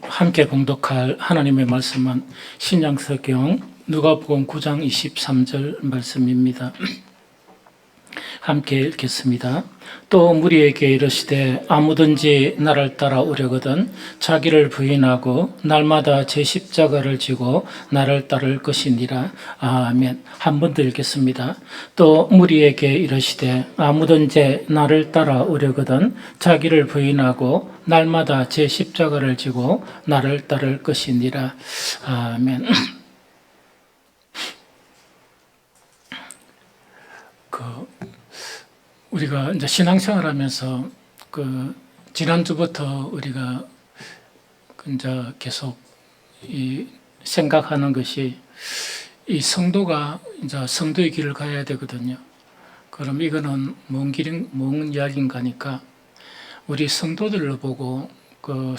함께 봉독할 하나님의 말씀은 신약성경 누가복음 9장 23절 말씀입니다. 함께 읽겠습니다. 또 무리에게 이르시되 아무든지 나를 따라오려거든 자기를 부인하고 날마다 제 십자가를 지고 나를 따를 것이니라. 아멘. 한 번 더 읽겠습니다. 또 무리에게 이르시되 아무든지 나를 따라오려거든 자기를 부인하고 날마다 제 십자가를 지고 나를 따를 것이니라. 아멘. 우리가 이제 신앙생활하면서 지난주부터 우리가 이제 계속 생각하는 것이 이 성도가 이제 성도의 길을 가야 되거든요. 그럼 이거는 먼 이야기인가 하니까 우리 성도들을 보고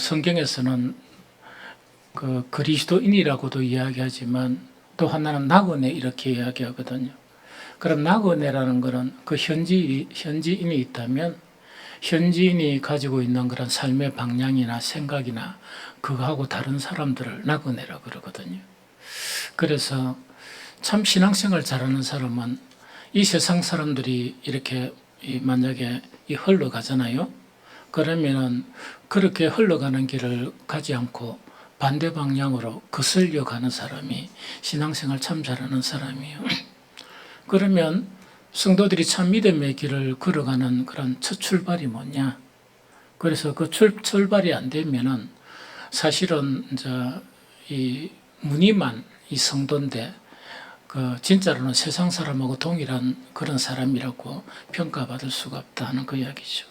성경에서는 그리스도인이라고도 이야기하지만 또 하나는 낙원에 이렇게 이야기하거든요. 그럼 낙원이라는 것은 그 현지인이 있다면 현지인이 가지고 있는 그런 삶의 방향이나 생각이나 그거하고 다른 사람들을 낙원이라고 그러거든요. 그래서 참 신앙생활 잘하는 사람은 이 세상 사람들이 이렇게 만약에 흘러가잖아요. 그러면은 그렇게 흘러가는 길을 가지 않고 반대 방향으로 거슬려 가는 사람이 신앙생활 참 잘하는 사람이에요. 그러면 성도들이 참 믿음의 길을 걸어가는 그런 첫 출발이 뭐냐? 그래서 그 출발이 안 되면은 사실은 이제 이 무늬만 이 성도인데 진짜로는 세상 사람하고 동일한 그런 사람이라고 평가받을 수가 없다는 그 이야기죠.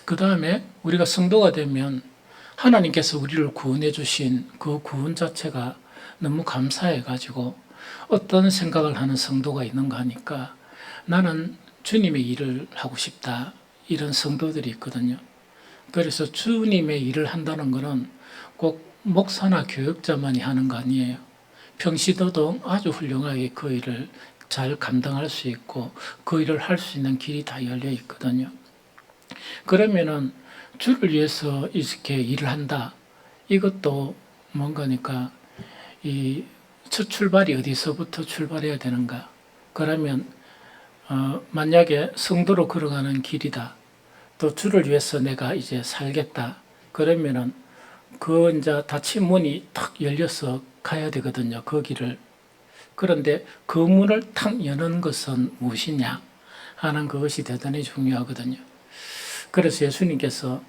그 다음에 우리가 성도가 되면 하나님께서 우리를 구원해 주신 그 구원 자체가 너무 감사해 가지고 어떤 생각을 하는 성도가 있는가 하니까 나는 주님의 일을 하고 싶다, 이런 성도들이 있거든요. 그래서 주님의 일을 한다는 것은 꼭 목사나 교역자만이 하는 거 아니에요. 평시도도 아주 훌륭하게 그 일을 잘 감당할 수 있고 그 일을 할 수 있는 길이 다 열려 있거든요. 그러면은 주를 위해서 이렇게 일을 한다, 이것도 뭔가니까 첫 출발이 어디서부터 출발해야 되는가? 그러면 만약에 성도로 걸어가는 길이다, 또 주를 위해서 내가 이제 살겠다, 그러면은 이제 닫힌 문이 탁 열려서 가야 되거든요. 그 길을. 그런데 그 문을 탁 여는 것은 무엇이냐 하는 그것이 대단히 중요하거든요. 그래서 예수님께서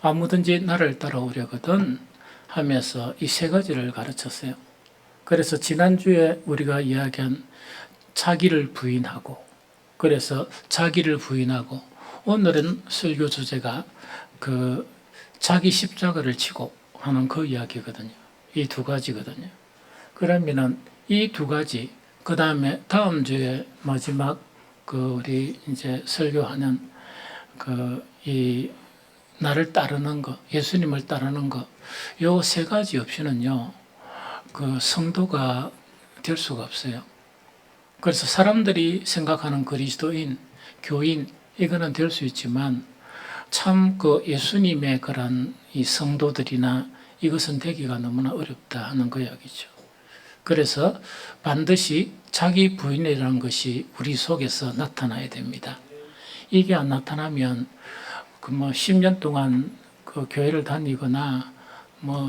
아무든지 나를 따라오려거든 하면서 이 세 가지를 가르쳤어요. 그래서 지난주에 우리가 이야기한 자기를 부인하고, 그래서 자기를 부인하고, 오늘은 설교 주제가 자기 십자가를 지고 하는 그 이야기거든요. 이 두 가지거든요. 그러면은 이 두 가지, 그 다음에 다음 주에 마지막 우리 이제 설교하는 이 나를 따르는 거, 예수님을 따르는 거, 요 세 가지 없이는요, 성도가 될 수가 없어요. 그래서 사람들이 생각하는 그리스도인, 교인, 이거는 될 수 있지만 참 예수님의 그런 이 성도들이나 이것은 되기가 너무나 어렵다 하는 그 이야기죠. 그래서 반드시 자기 부인이라는 것이 우리 속에서 나타나야 됩니다. 이게 안 나타나면 10년 동안 교회를 다니거나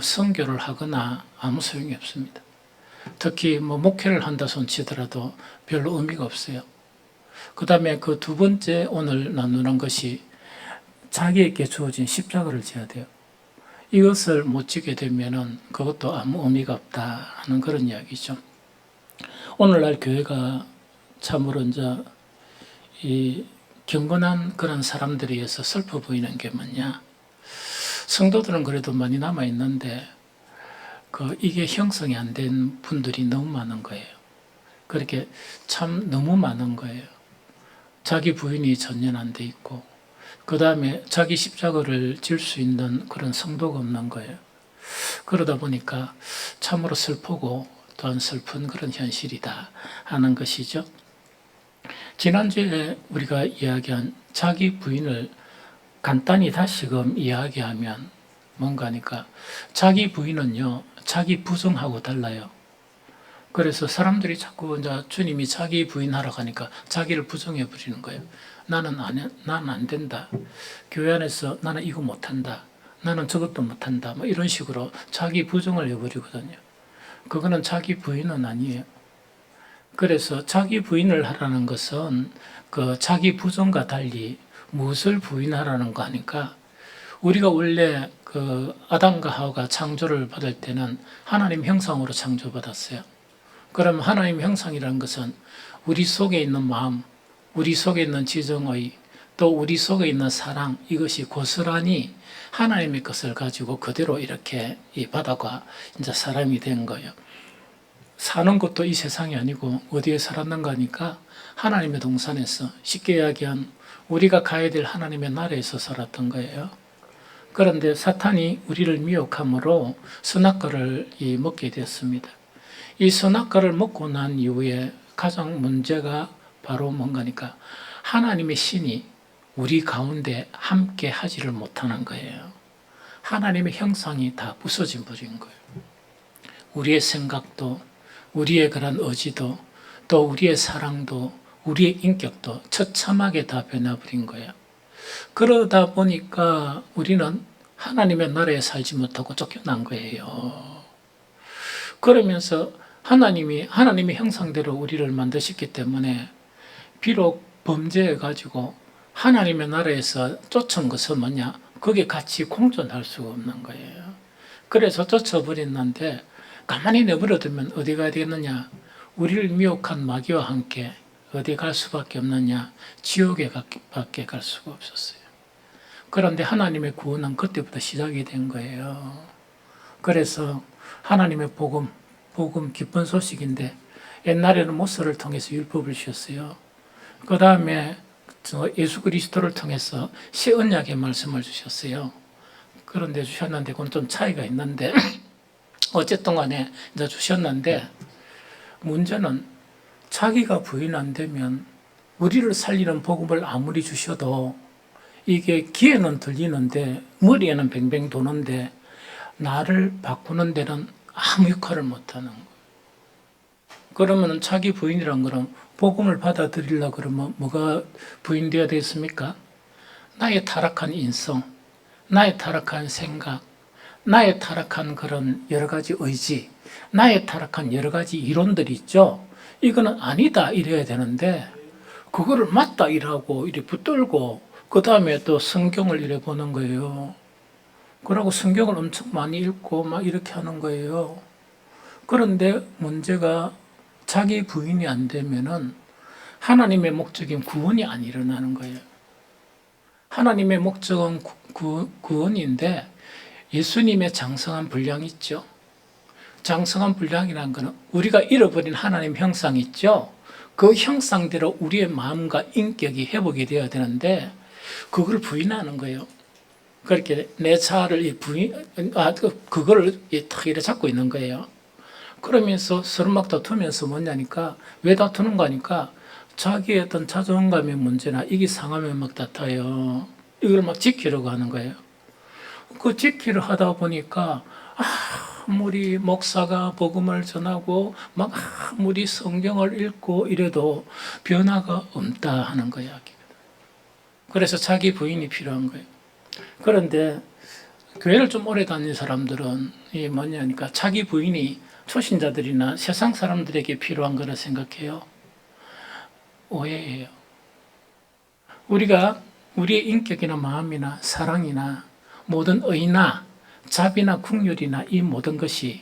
선교를 하거나 아무 소용이 없습니다. 특히 목회를 한다 손 치더라도 별로 의미가 없어요. 그 다음에 그 두 번째 오늘 나누는 것이 자기에게 주어진 십자가를 져야 돼요. 이것을 못 지게 되면은 그것도 아무 의미가 없다 하는 그런 이야기죠. 오늘날 교회가 참으로 이제 이 경건한 그런 사람들에 의해서 슬퍼 보이는 게 뭐냐? 성도들은 그래도 많이 남아 있는데 이게 형성이 안 된 분들이 너무 많은 거예요. 그렇게 참 너무 많은 거예요. 자기 부인이 전혀 안 돼 있고, 그 다음에 자기 십자가를 질 수 있는 그런 성도가 없는 거예요. 그러다 보니까 참으로 슬프고 또한 슬픈 그런 현실이다 하는 것이죠. 지난주에 우리가 이야기한 자기 부인을 간단히 다시금 이야기하면 뭔가 하니까 자기 부인은요, 자기 부정하고 달라요. 그래서 사람들이 자꾸 이제 주님이 자기 부인하러 가니까 자기를 부정해 버리는 거예요. 나는 안 된다. 교회 안에서 나는 이거 못한다. 나는 저것도 못한다. 뭐 이런 식으로 자기 부정을 해버리거든요. 그거는 자기 부인은 아니에요. 그래서 자기 부인을 하라는 것은 그 자기 부정과 달리 무엇을 부인하라는 거 아니까 우리가 원래 그 아담과 하와가 창조를 받을 때는 하나님 형상으로 창조받았어요. 그럼 하나님 형상이라는 것은 우리 속에 있는 마음, 우리 속에 있는 지정의, 또 우리 속에 있는 사랑, 이것이 고스란히 하나님의 것을 가지고 그대로 이렇게 이 바다가 이제 사람이 된 거예요. 사는 것도 이 세상이 아니고 어디에 살았는가 하니까 하나님의 동산에서, 쉽게 이야기한 우리가 가야 될 하나님의 나라에서 살았던 거예요. 그런데 사탄이 우리를 미혹함으로 선악과를 먹게 되었습니다. 이 선악과를 먹고 난 이후에 가장 문제가 바로 뭔가니까 하나님의 신이 우리 가운데 함께 하지를 못하는 거예요. 하나님의 형상이 다 부서져 버린 거예요. 우리의 생각도, 우리의 그런 의지도, 또 우리의 사랑도, 우리의 인격도 처참하게 다 변해버린 거예요. 그러다 보니까 우리는 하나님의 나라에 살지 못하고 쫓겨난 거예요. 그러면서 하나님의 형상대로 우리를 만드셨기 때문에 비록 범죄해가지고 하나님의 나라에서 쫓은 것은 뭐냐? 거기에 같이 공존할 수가 없는 거예요. 그래서 쫓아버렸는데 가만히 내버려두면 어디 가야 되겠느냐? 우리를 미혹한 마귀와 함께 어디 갈 수밖에 없느냐? 지옥에 밖에 갈 수가 없었어요. 그런데 하나님의 구원은 그때부터 시작이 된 거예요. 그래서 하나님의 복음 기쁜 소식인데 옛날에는 모세를 통해서 율법을 주셨어요. 그 다음에 예수 그리스도를 통해서 새 언약의 말씀을 주셨어요. 그런데 주셨는데 그건 좀 차이가 있는데 어쨌든 간에 이제 주셨는데 문제는 자기가 부인 안 되면 우리를 살리는 복음을 아무리 주셔도 이게 귀에는 들리는데 머리에는 뱅뱅 도는데 나를 바꾸는 데는 아무 역할을 못하는 거예요. 그러면 자기 부인이란 거는 복음을 받아들이려고 그러면 뭐가 부인되어야 되겠습니까? 나의 타락한 인성, 나의 타락한 생각, 나의 타락한 그런 여러 가지 의지, 나의 타락한 여러 가지 이론들이 있죠. 이거는 아니다 이래야 되는데 그거를 맞다 이라고 이렇게 붙들고 그 다음에 또 성경을 이래 보는 거예요. 그러고 성경을 엄청 많이 읽고 막 이렇게 하는 거예요. 그런데 문제가 자기 부인이 안 되면은 하나님의 목적인 구원이 안 일어나는 거예요. 하나님의 목적은 구원인데 예수님의 장성한 분량이 있죠. 장성한 분량이라는 것은 우리가 잃어버린 하나님 형상 있죠. 그 형상대로 우리의 마음과 인격이 회복이 되어야 되는데 그걸 부인하는 거예요. 그렇게 내 자아를 그거를 탁 이렇게 잡고 있는 거예요. 그러면서 서로 막 다투면서 뭐냐니까 왜 다투는 거니까 자기의 어떤 자존감의 문제나 이게 상하면 막 다퉈요. 이걸 막 지키려고 하는 거예요. 그 지키려 하다 보니까 아무리 목사가 복음을 전하고 막 아무리 성경을 읽고 이래도 변화가 없다 하는 거야. 그래서 자기 부인이 필요한 거예요. 그런데 교회를 좀 오래 다닌 사람들은 이게 뭐냐니까 자기 부인이 초신자들이나 세상 사람들에게 필요한 거라 생각해요. 오해예요. 우리가 우리의 인격이나 마음이나 사랑이나 모든 의나 자비나 국률이나 이 모든 것이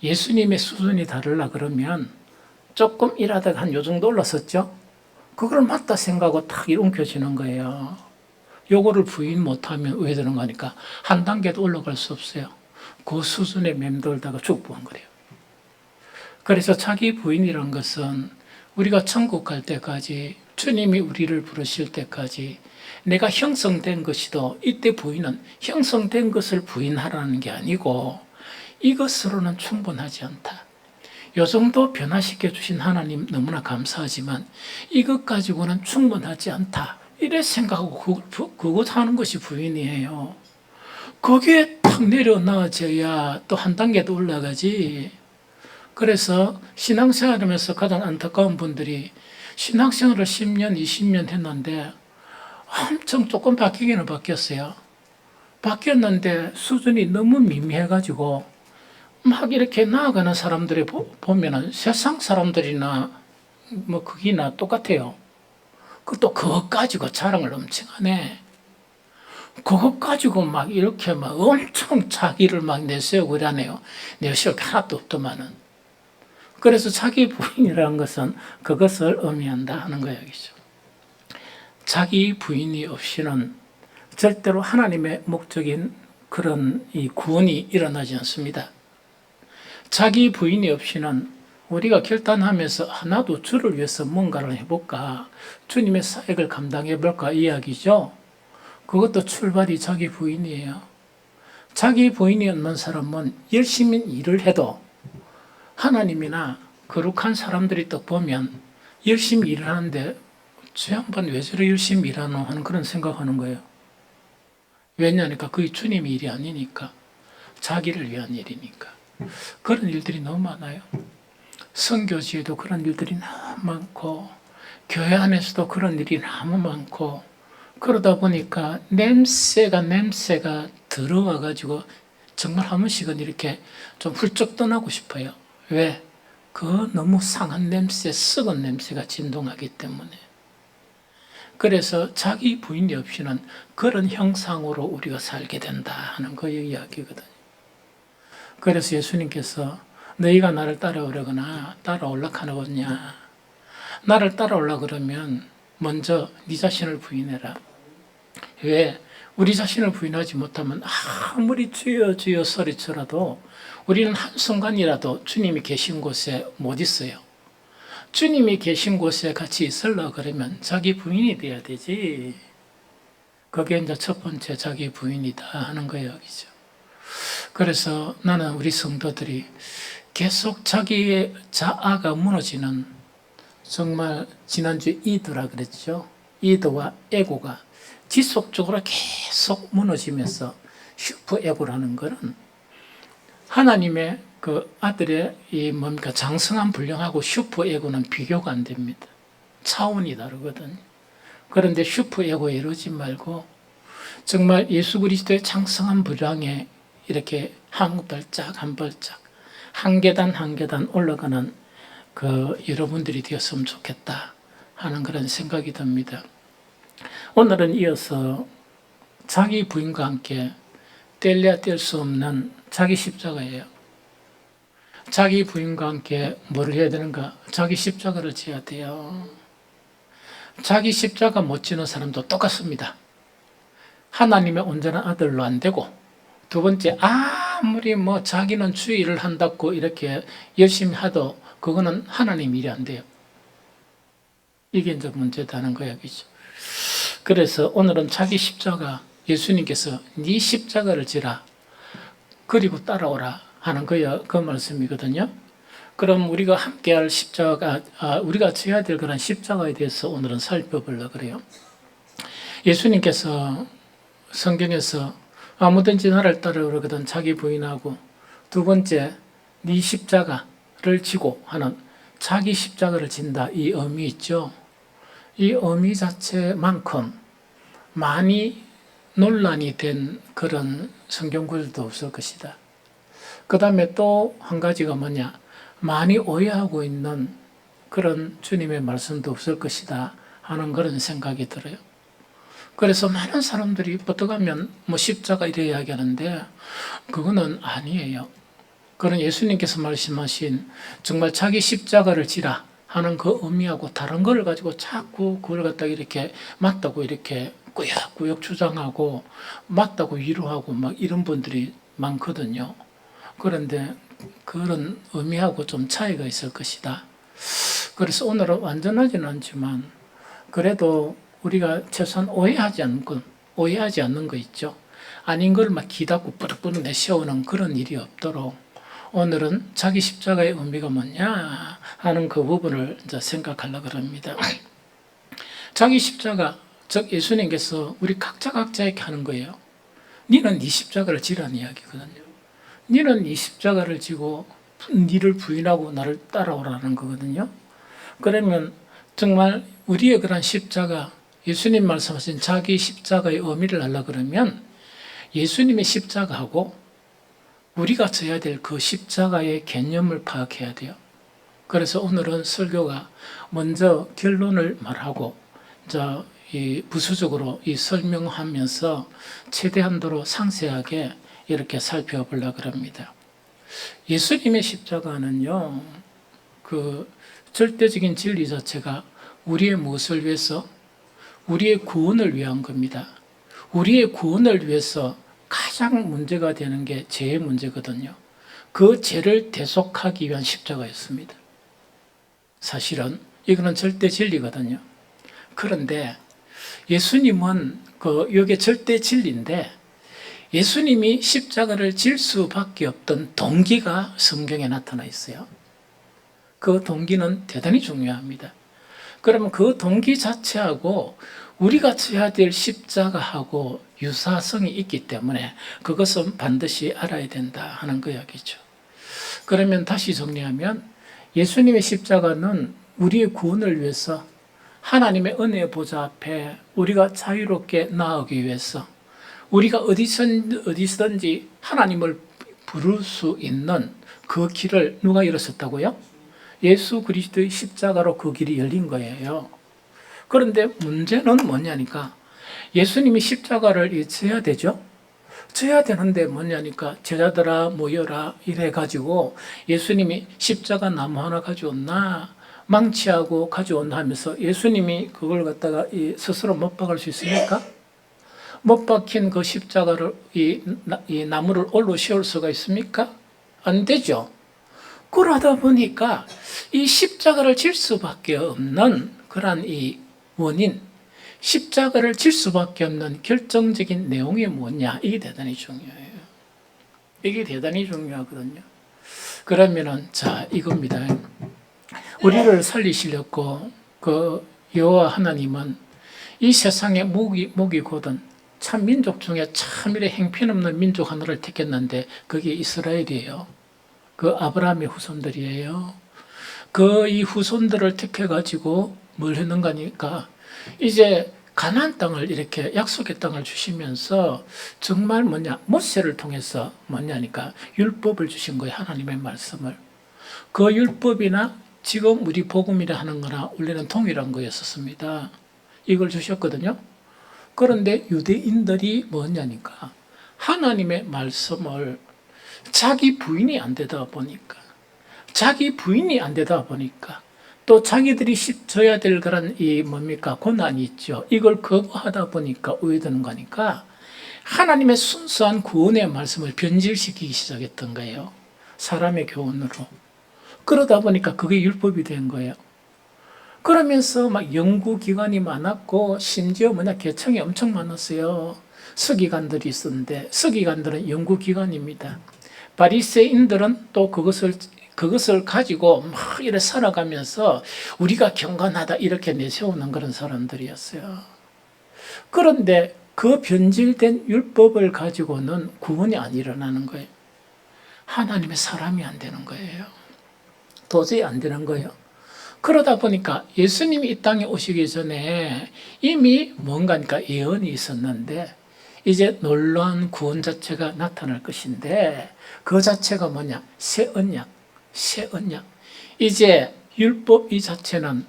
예수님의 수준이 다르려 그러면 조금 일하다가 한 요 정도 올랐었죠? 그걸 맞다 생각하고 탁 움켜쥐는 거예요. 요거를 부인 못하면 왜 되는 거니까 한 단계도 올라갈 수 없어요. 그 수준에 맴돌다가 죽어본 거래요. 그래서 자기 부인이란 것은 우리가 천국 갈 때까지 주님이 우리를 부르실 때까지 내가 형성된 것이도 이때 부인은 형성된 것을 부인하라는 게 아니고 이것으로는 충분하지 않다. 요 정도 변화시켜 주신 하나님 너무나 감사하지만 이것 가지고는 충분하지 않다. 이래 생각하고 그것 하는 것이 부인이에요. 거기에 탁 내려놔져야 또 한 단계 더 올라가지. 그래서 신앙생활하면서 가장 안타까운 분들이 신앙생활을 10년, 20년 했는데 엄청 조금 바뀌기는 바뀌었어요. 바뀌었는데 수준이 너무 미미해가지고 막 이렇게 나아가는 사람들이 보면은 세상 사람들이나 뭐 크기나 똑같아요. 그것도 그것 가지고 자랑을 엄청 하네. 그것 가지고 막 이렇게 막 엄청 자기를 막 내세우고 이러네요. 내세울 게 하나도 없더만은. 그래서 자기 부인이라는 것은 그것을 의미한다 하는 거야기죠. 자기 부인이 없이는 절대로 하나님의 목적인 그런 이 구원이 일어나지 않습니다. 자기 부인이 없이는 우리가 결단하면서 나도 주를 위해서 뭔가를 해볼까, 주님의 사역을 감당해볼까 이야기죠. 그것도 출발이 자기 부인이에요. 자기 부인이 없는 사람은 열심히 일을 해도 하나님이나 거룩한 사람들이 또 보면 열심히 일을 하는데 저 양반 왜 저렇게 열심히 일하노 하는 그런 생각하는 거예요. 왜냐하니까 그게 주님의 일이 아니니까, 자기를 위한 일이니까. 그런 일들이 너무 많아요. 선교지에도 그런 일들이 너무 많고 교회 안에서도 그런 일이 너무 많고, 그러다 보니까 냄새가 들어와가지고 정말 한 번씩은 이렇게 좀 훌쩍 떠나고 싶어요. 왜? 그 너무 상한 냄새, 썩은 냄새가 진동하기 때문에. 그래서 자기 부인이 없이는 그런 형상으로 우리가 살게 된다 하는 그 이야기거든요. 그래서 예수님께서 너희가 나를 따라오려거나 따라올라 하느냐, 나를 따라올라 그러면 먼저 네 자신을 부인해라. 왜? 우리 자신을 부인하지 못하면 아무리 주여 주여 소리쳐라도 우리는 한순간이라도 주님이 계신 곳에 못 있어요. 주님이 계신 곳에 같이 있으려고 그러면 자기 부인이 돼야 되지. 그게 이제 첫 번째 자기 부인이다 하는 거예요. 그죠? 그래서 나는 우리 성도들이 계속 자기의 자아가 무너지는, 정말 지난주 이도라 그랬죠. 이도와 에고가 지속적으로 계속 무너지면서 슈퍼에고라는 것은 하나님의 그 아들의 이 뭡니까 장성한 분량하고 슈퍼에고는 비교가 안 됩니다. 차원이 다르거든요. 그런데 슈퍼에고에 이러지 말고 정말 예수 그리스도의 장성한 분량에 이렇게 한 발짝 한 발짝 한 계단 한 계단 올라가는 그 여러분들이 되었으면 좋겠다 하는 그런 생각이 듭니다. 오늘은 이어서 자기 부인과 함께 뗄래야 뗄 수 없는 자기 십자가예요. 자기 부인과 함께 뭘 해야 되는가? 자기 십자가를 지어야 돼요. 자기 십자가 못 지는 사람도 똑같습니다. 하나님의 온전한 아들로 안 되고, 두 번째 아무리 뭐 자기는 주의를 한다고 이렇게 열심히 하도 그거는 하나님 일이 안 돼요. 이게 이제 문제다는 거야기죠. 그래서 오늘은 자기 십자가, 예수님께서 네 십자가를 지라 그리고 따라오라 하는 거야, 그 말씀이거든요. 그럼 우리가 함께할 십자가, 우리가 져야 될 그런 십자가에 대해서 오늘은 살펴보려고 그래요. 예수님께서 성경에서 아무든지 나를 따르거든 자기 부인하고, 두 번째 네 십자가를 지고 하는 자기 십자가를 진다, 이 의미 있죠. 이 의미 자체만큼 많이 논란이 된 그런 성경 구절도 없을 것이다. 그 다음에 또 한 가지가 뭐냐, 많이 오해하고 있는 그런 주님의 말씀도 없을 것이다 하는 그런 생각이 들어요. 그래서 많은 사람들이 어떡하면 뭐 십자가 이래 이야기하는데 그거는 아니에요. 그런 예수님께서 말씀하신 정말 자기 십자가를 지라 하는 그 의미하고 다른 걸 가지고 자꾸 그걸 갖다가 이렇게 맞다고 이렇게 꾸역꾸역 주장하고 맞다고 위로하고 막 이런 분들이 많거든요. 그런데 그런 의미하고 좀 차이가 있을 것이다. 그래서 오늘은 완전하지는 않지만 그래도 우리가 최소한 오해하지 않는 거 있죠. 아닌 걸 막 기다고 뿌르뿌르 내세우는 그런 일이 없도록 오늘은 자기 십자가의 의미가 뭐냐 하는 그 부분을 이제 생각하려고 합니다. 자기 십자가, 즉 예수님께서 우리 각자에게 하는 거예요. 니는 네 십자가를 지라는 이야기거든요. 니는 네 십자가를 지고 니를 부인하고 나를 따라오라는 거거든요. 그러면 정말 우리의 그런 십자가, 예수님 말씀하신 자기 십자가의 의미를 알라 그러면 예수님의 십자가하고 우리가 져야 될 그 십자가의 개념을 파악해야 돼요. 그래서 오늘은 설교가 먼저 결론을 말하고 이 부수적으로 이 설명하면서 최대한도로 상세하게 이렇게 살펴보려고 합니다. 예수님의 십자가는요, 그 절대적인 진리 자체가 우리의 무엇을 위해서? 우리의 구원을 위한 겁니다. 우리의 구원을 위해서 가장 문제가 되는 게 죄의 문제거든요. 그 죄를 대속하기 위한 십자가였습니다. 사실은 이거는 절대 진리거든요. 그런데 예수님은 이게 절대 진리인데 예수님이 십자가를 질 수밖에 없던 동기가 성경에 나타나 있어요. 그 동기는 대단히 중요합니다. 그러면 그 동기 자체하고 우리가 져야 될 십자가하고 유사성이 있기 때문에 그것은 반드시 알아야 된다 하는 그 이야기죠. 그러면 다시 정리하면 예수님의 십자가는 우리의 구원을 위해서 하나님의 은혜의 보좌 앞에 우리가 자유롭게 나아가기 위해서 우리가 어디서든지 하나님을 부를 수 있는 그 길을 누가 열었었다고요? 예수 그리스도의 십자가로 그 길이 열린 거예요. 그런데 문제는 뭐냐니까 예수님이 십자가를 져야 되죠? 져야 되는데 뭐냐니까 제자들아 모여라 이래가지고 예수님이 십자가 나무 하나 가져온나 망치하고 가져온나 하면서 예수님이 그걸 갖다가 스스로 못 박을 수 있습니까? 못 박힌 그 십자가를 이 나무를 올로 씌울 수가 있습니까? 안 되죠. 그러다 보니까 이 십자가를 질 수밖에 없는 그런 이 원인, 십자가를 질 수밖에 없는 결정적인 내용이 뭐냐? 이게 대단히 중요해요. 이게 대단히 중요하거든요. 그러면은 이겁니다. 우리를 살리시려고 그 여호와 하나님은 이 세상의 목이거든 참 민족 중에 참 이래 형편없는 민족 하나를 택했는데 그게 이스라엘이에요. 그 아브라함의 후손들이에요. 이 후손들을 택해가지고 뭘 했는가니까 이제 가나안 땅을 이렇게 약속의 땅을 주시면서 정말 모세를 통해서 뭐냐니까 율법을 주신 거예요. 하나님의 말씀을. 그 율법이나 지금 우리 복음이라 하는 거나 원래는 동일한 거였었습니다. 이걸 주셨거든요. 그런데 유대인들이 뭐냐니까 하나님의 말씀을 자기 부인이 안 되다 보니까 또 자기들이 져야 될 그런 고난이 있죠. 이걸 거부하다 보니까 오해되는 거니까 하나님의 순수한 구원의 말씀을 변질시키기 시작했던 거예요. 사람의 교훈으로. 그러다 보니까 그게 율법이 된 거예요. 그러면서 막 연구기관이 많았고 심지어 개청이 엄청 많았어요. 서기관들이 있었는데 서기관들은 연구기관입니다. 바리새인들은 또 그것을 가지고 막 이렇게 살아가면서 우리가 경건하다 이렇게 내세우는 그런 사람들이었어요. 그런데 그 변질된 율법을 가지고는 구원이 안 일어나는 거예요. 하나님의 사람이 안 되는 거예요. 도저히 안 되는 거예요. 그러다 보니까 예수님이 이 땅에 오시기 전에 이미 뭔가니까 예언이 있었는데 이제 놀라운 구원 자체가 나타날 것인데 그 자체가 뭐냐? 새 언약. 이제 율법 이 자체는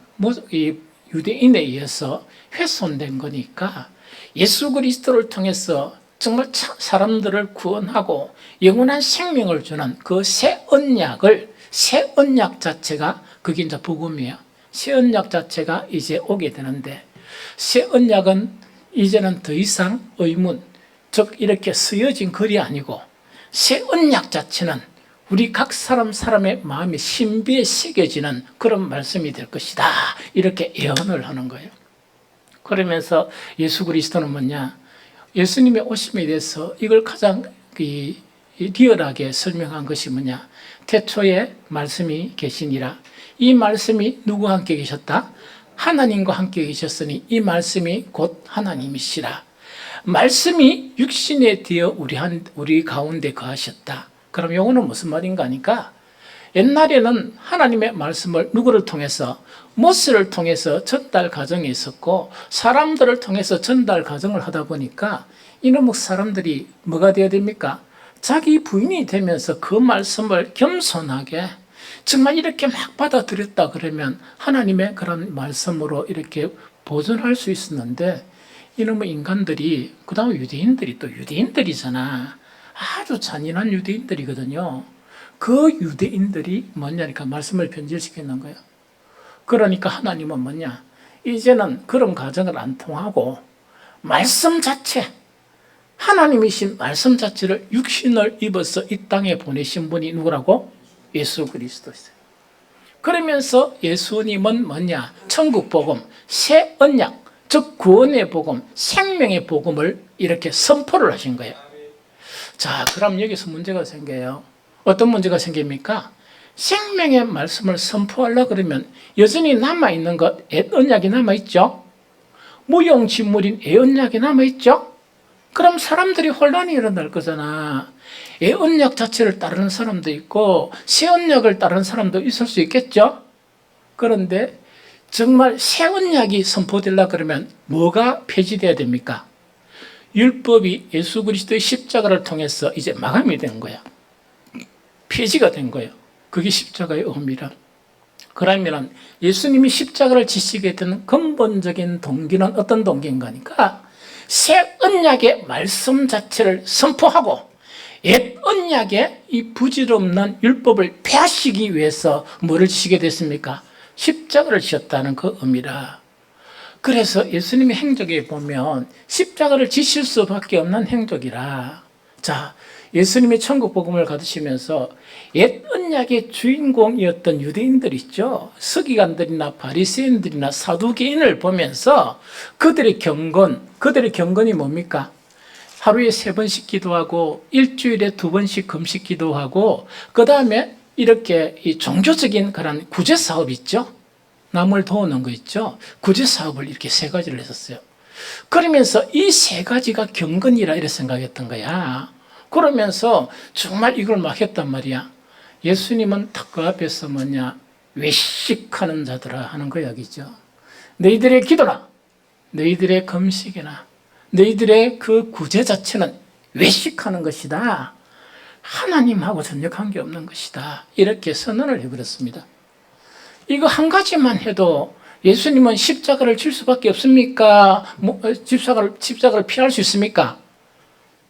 이 유대인에 의해서 훼손된 거니까 예수 그리스도를 통해서 정말 사람들을 구원하고 영원한 생명을 주는 그 새 언약 자체가 그게 이제 복음이에요. 새 언약 자체가 이제 오게 되는데 새 언약은 이제는 더 이상 의문, 즉 이렇게 쓰여진 글이 아니고 새 언약 자체는 우리 각 사람의 마음의 신비에 새겨지는 그런 말씀이 될 것이다. 이렇게 예언을 하는 거예요. 그러면서 예수 그리스도는 뭐냐? 예수님의 오심에 대해서 이걸 가장 리얼하게 설명한 것이 뭐냐? 태초에 말씀이 계시니라. 이 말씀이 누구와 함께 계셨다? 하나님과 함께 계셨으니 이 말씀이 곧 하나님이시라. 말씀이 육신에 되어 우리 가운데 거하셨다. 그럼 이거는 무슨 말인가 하니까 옛날에는 하나님의 말씀을 누구를 통해서 모세를 통해서 전달 과정이 있었고 사람들을 통해서 전달 과정을 하다 보니까 이놈의 사람들이 뭐가 되어야 됩니까? 자기 부인이 되면서 그 말씀을 겸손하게 정말 이렇게 막 받아들였다 그러면 하나님의 그런 말씀으로 이렇게 보존할 수 있었는데 이놈의 인간들이 그 다음에 유대인들이 또 유대인들이잖아. 아주 잔인한 유대인들이거든요. 그 유대인들이 뭐냐니까 말씀을 변질시키는 거예요. 그러니까 하나님은 뭐냐? 이제는 그런 가정을 안 통하고 말씀 자체, 하나님이신 말씀 자체를 육신을 입어서 이 땅에 보내신 분이 누구라고? 예수 그리스도였어요. 그러면서 예수님은 뭐냐? 천국 복음, 새 언약, 즉 구원의 복음, 생명의 복음을 이렇게 선포를 하신 거예요. 자, 그럼 여기서 문제가 생겨요. 어떤 문제가 생깁니까? 생명의 말씀을 선포하려고 그러면 여전히 남아있는 것, 언약이 남아있죠? 무용지물인 애언약이 남아있죠? 그럼 사람들이 혼란이 일어날 거잖아. 애언약 자체를 따르는 사람도 있고 새 언약을 따르는 사람도 있을 수 있겠죠? 그런데 정말 새 언약이 선포되려고 그러면 뭐가 폐지돼야 됩니까? 율법이 예수 그리스도의 십자가를 통해서 이제 마감이 된 거야. 폐지가 된 거예요. 그게 십자가의 의미라. 그러면 예수님이 십자가를 지시게 된 근본적인 동기는 어떤 동기인가 하니까 새 언약의 말씀 자체를 선포하고 옛 언약의 이 부질없는 율법을 폐하시기 위해서 뭐를 지시게 됐습니까? 십자가를 지셨다는 그 의미라. 그래서 예수님의 행적에 보면 십자가를 지실 수밖에 없는 행적이라. 자, 예수님이 천국 복음을 가르치면서 옛 언약의 주인공이었던 유대인들 있죠. 서기관들이나 바리새인들이나 사두개인을 보면서 그들의 경건이 뭡니까? 하루에 3번씩 기도하고 일주일에 2번씩 금식 기도하고 그 다음에 이렇게 이 종교적인 그런 구제 사업 있죠. 남을 도우는 거 있죠. 구제 사업을 이렇게 3가지를 했었어요. 그러면서 이 3가지가 경건이라 이렇게 생각했던 거야. 그러면서 정말 이걸 막 했단 말이야. 예수님은 탁 그 앞에서 뭐냐? 외식하는 자들아 하는 거 여기죠. 너희들의 기도나 너희들의 금식이나 너희들의 그 구제 자체는 외식하는 것이다. 하나님하고 전혀 관계없는 것이다. 이렇게 선언을 해버렸습니다. 이거 한 가지만 해도 예수님은 십자가를 질 수밖에 없습니까? 십자가를 피할 수 있습니까?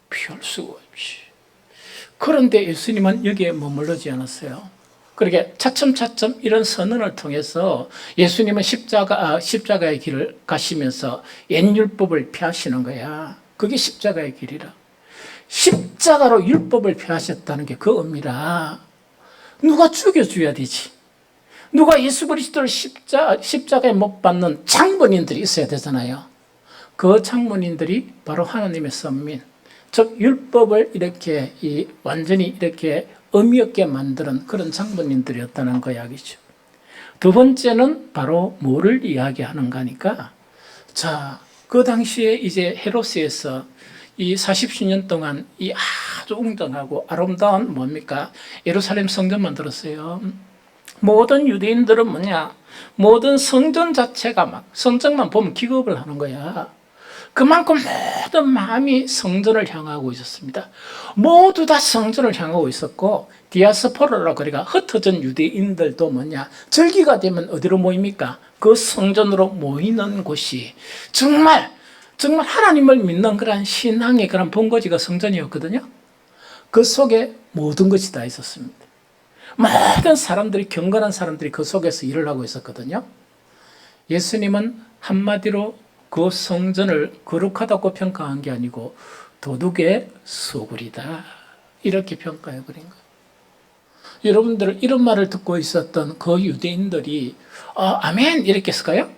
피할 수가 없지. 그런데 예수님은 여기에 머물르지 않았어요. 그렇게 차츰차츰 이런 선언을 통해서 예수님은 십자가의 길을 가시면서 옛 율법을 폐하시는 거야. 그게 십자가의 길이라. 십자가로 율법을 폐하셨다는 게 그 의미라. 누가 죽여줘야 되지. 누가 예수 그리스도를 십자가에 못 박는 장본인들이 있어야 되잖아요. 그 장본인들이 바로 하나님의 선민, 즉 율법을 이렇게 완전히 이렇게 의미 없게 만드는 그런 장본인들이었다는 거 이야기죠. 두 번째는 바로 뭐를 이야기하는가 하니까, 자, 그 당시에 이제 헤로스에서 이 40년 동안 이 아주 웅장하고 아름다운 뭡니까? 예루살렘 성전 만들었어요. 모든 유대인들은 뭐냐? 모든 성전 자체가 막 성전만 보면 기겁을 하는 거야. 그만큼 모든 마음이 성전을 향하고 있었습니다. 모두 다 성전을 향하고 있었고 디아스포라라고 그러니까 흩어진 유대인들도 뭐냐? 절기가 되면 어디로 모입니까? 그 성전으로 모이는 곳이 정말 하나님을 믿는 그런 신앙의 그런 본거지가 성전이었거든요. 그 속에 모든 것이 다 있었습니다. 모든 사람들이 경건한 사람들이 그 속에서 일을 하고 있었거든요. 예수님은 한마디로 그 성전을 거룩하다고 평가한 게 아니고 도둑의 소굴이다 이렇게 평가해 버린 거예요. 여러분들 이런 말을 듣고 있었던 그 유대인들이 아멘 이렇게 했을까요?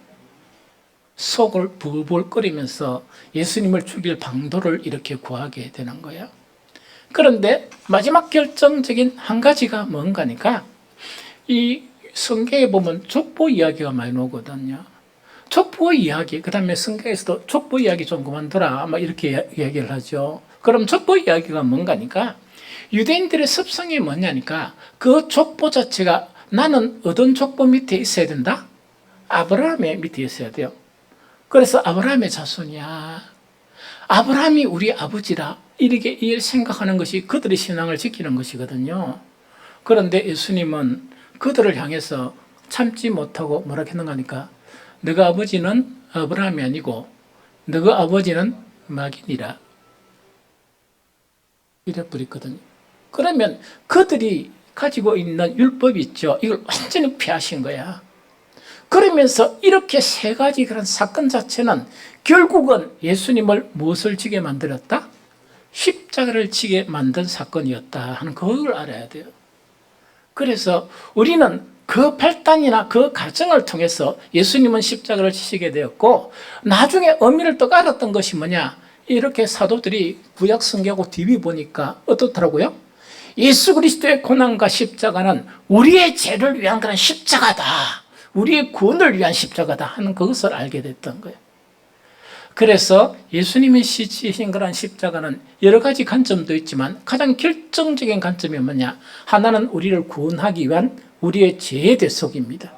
속을 부글부글 끓이면서 예수님을 죽일 방도를 이렇게 구하게 되는 거예요. 그런데 마지막 결정적인 한 가지가 뭔가니까 이 성경에 보면 족보 이야기가 많이 나오거든요. 족보 이야기, 그 다음에 성경에서도 족보 이야기 좀 그만둬라, 막 이렇게 이야기를 하죠. 그럼 족보 이야기가 뭔가니까, 유대인들의 습성이 뭐냐니까, 그 족보 자체가 나는 어떤 족보 밑에 있어야 된다? 아브라함의 밑에 있어야 돼요. 그래서 아브라함의 자손이야. 아브라함이 우리 아버지다. 이렇게 생각하는 것이 그들의 신앙을 지키는 것이거든요. 그런데 예수님은 그들을 향해서 참지 못하고 뭐라 했는가 하니까, 너가 아버지는 아브라함이 아니고 너가 아버지는 마귀니라 이래 버렸거든요. 그러면 그들이 가지고 있는 율법이 있죠. 이걸 완전히 피하신 거야. 그러면서 이렇게 세 가지 그런 사건 자체는 결국은 예수님을 무엇을 지게 만들었다? 십자가를 지게 만든 사건이었다 하는 그걸 알아야 돼요. 그래서 우리는 그 발단이나 그 과정을 통해서 예수님은 십자가를 지시게 되었고, 나중에 의미를 또 알았던 것이 뭐냐, 이렇게 사도들이 구약 성경하고 뒤비 보니까 어떻더라고요? 예수 그리스도의 고난과 십자가는 우리의 죄를 위한 그런 십자가다, 우리의 구원을 위한 십자가다 하는 그것을 알게 됐던 거예요. 그래서 예수님이 지신 그런 십자가는 여러 가지 관점도 있지만 가장 결정적인 관점이 뭐냐, 하나는 우리를 구원하기 위한 우리의 죄의 대속입니다.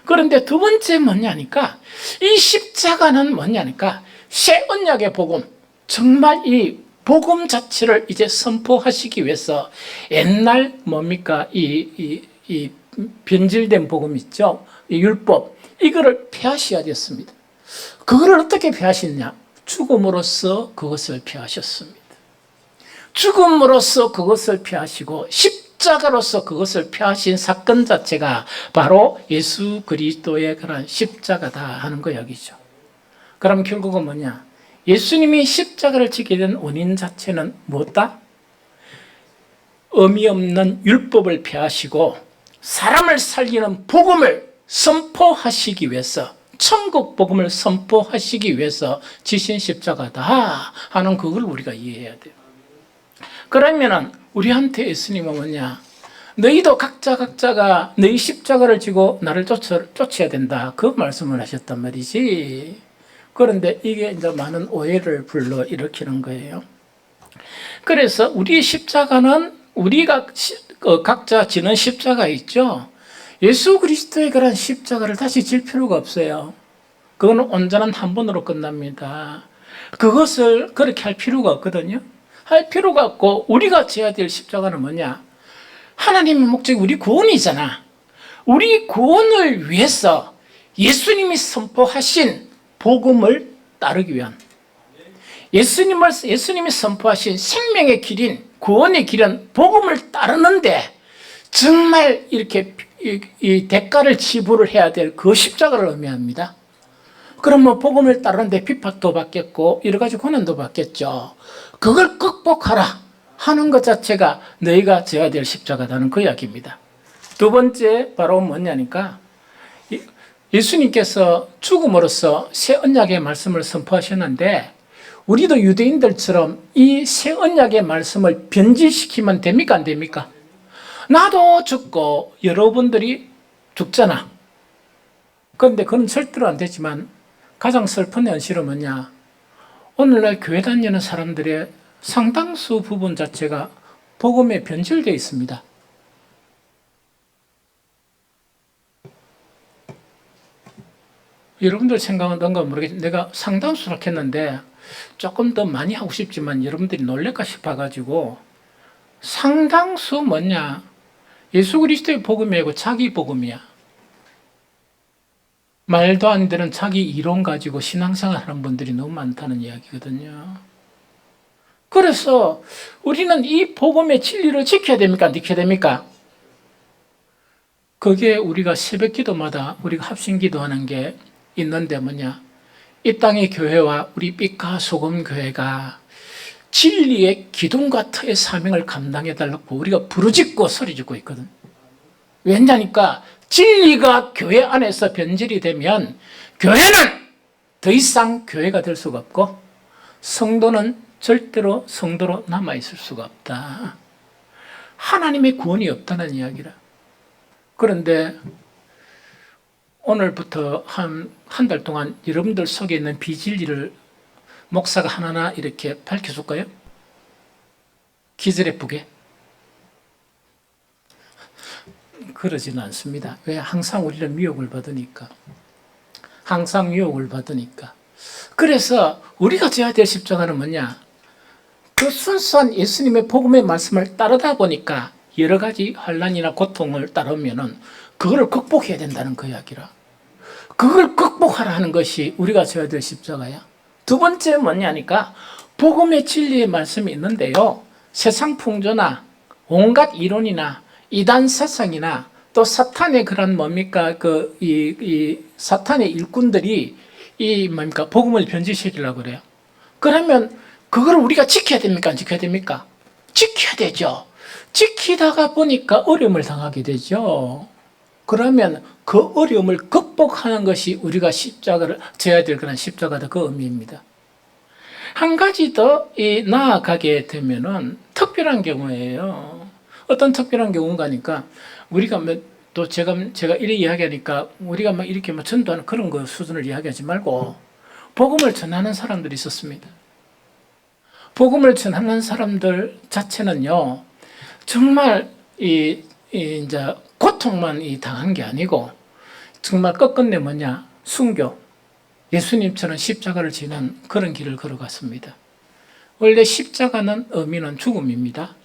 그런데 두 번째 뭐냐니까, 이 십자가는 뭐냐니까 새 언약의 복음, 정말 이 복음 자체를 이제 선포하시기 위해서 옛날 뭡니까 이 변질된 복음 있죠, 이 율법, 이거를 폐하셔야 됐습니다. 그거를 어떻게 폐하셨냐? 죽음으로써 그것을 폐하셨습니다. 죽음으로써 그것을 폐하시고 십자가로서 그것을 폐하신 사건 자체가 바로 예수 그리스도의 그런 십자가다 하는 거 여기죠. 그럼 결국은 뭐냐? 예수님이 십자가를 지게 된 원인 자체는 무엇다? 의미 없는 율법을 폐하시고 사람을 살리는 복음을 선포하시기 위해서, 천국 복음을 선포하시기 위해서 지신 십자가다 하는 그걸 우리가 이해해야 돼요. 그러면은 우리한테 예수님은 뭐냐? 너희도 각자가 너희 십자가를 지고 나를 쫓아야 된다, 그 말씀을 하셨단 말이지. 그런데 이게 이제 많은 오해를 불러 일으키는 거예요. 그래서 우리 십자가는 우리가 각자 지는 십자가 있죠. 예수 그리스도의 그런 십자가를 다시 질 필요가 없어요. 그건 온전한 한 번으로 끝납니다. 그것을 그렇게 할 필요가 없거든요. 할 필요가 없고, 우리가 져야 될 십자가는 뭐냐? 하나님의 목적이 우리 구원이잖아. 우리 구원을 위해서 예수님이 선포하신 복음을 따르기 위한, 예수님이 선포하신 생명의 길인, 구원의 길은 복음을 따르는데 정말 이렇게 이 대가를 지불을 해야 될 그 십자가를 의미합니다. 그러면 복음을 따르는데 핍박도 받겠고 여러 가지 고난도 받겠죠. 그걸 극복하라 하는 것 자체가 너희가 져야 될 십자가다는 그 이야기입니다. 두 번째 바로 뭐냐니까, 예수님께서 죽음으로써 새 언약의 말씀을 선포하셨는데, 우리도 유대인들처럼 이 새 언약의 말씀을 변질시키면 됩니까, 안 됩니까? 나도 죽고 여러분들이 죽잖아. 그런데 그건 절대로 안 되지만, 가장 슬픈 현실은 뭐냐? 오늘날 교회 다니는 사람들의 상당수 부분 자체가 복음에 변질되어 있습니다. 여러분들 생각은 어떤가 모르겠지만 내가 상당수를 했는데 조금 더 많이 하고 싶지만 여러분들이 놀랄까 싶어가지고, 상당수 뭐냐? 예수 그리스도의 복음이 아니고 자기 복음이야. 말도 안 되는 자기 이론 가지고 신앙생활 하는 분들이 너무 많다는 이야기거든요. 그래서 우리는 이 복음의 진리를 지켜야 됩니까? 안 지켜야 됩니까? 그게 우리가 새벽 기도마다 우리가 합심 기도하는 게 있는데 뭐냐? 이 땅의 교회와 우리 빛과 소금 교회가 진리의 기둥과 터의 사명을 감당해달라고 우리가 부르짖고 소리짓고 있거든. 왜냐니까 진리가 교회 안에서 변질이 되면 교회는 더 이상 교회가 될 수가 없고, 성도는 절대로 성도로 남아있을 수가 없다. 하나님의 구원이 없다는 이야기라. 그런데 오늘부터 한 달 동안 여러분들 속에 있는 비진리를 목사가 하나하나 이렇게 밝혀줄까요? 기절해 보게? 그러지는 않습니다. 왜? 항상 우리는 미혹을 받으니까. 항상 미혹을 받으니까. 그래서 우리가 져야 될 십자가는 뭐냐? 그 순수한 예수님의 복음의 말씀을 따르다 보니까 여러 가지 환난이나 고통을 따르면은 그거를 극복해야 된다는 그 이야기라. 그걸 극복하라 하는 것이 우리가 져야 될 십자가야. 두 번째 뭐냐니까 복음의 진리의 말씀이 있는데요. 세상 풍조나 온갖 이론이나 이단 세상이나 또 사탄의 그런 뭡니까 이 사탄의 일꾼들이 이 뭡니까 복음을 변질시키려고 그래요. 그러면 그걸 우리가 지켜야 됩니까? 안 지켜야 됩니까? 지켜야 되죠. 지키다가 보니까 어려움을 당하게 되죠. 그러면 그 어려움을 극복하는 것이 우리가 십자가를 져야 될 그런 십자가다 그 의미입니다. 한 가지 더 나아가게 되면은 특별한 경우예요. 어떤 특별한 경우가니까 우리가 또 제가 이렇게 이야기하니까 우리가 막 이렇게 전도하는 그런 거 수준을 이야기하지 말고 복음을 전하는 사람들이 있었습니다. 복음을 전하는 사람들 자체는요, 정말 이제 고통만 당한 게 아니고 정말 끝끝내 뭐냐 순교, 예수님처럼 십자가를 지는 그런 길을 걸어갔습니다. 원래 십자가는 의미는 죽음입니다.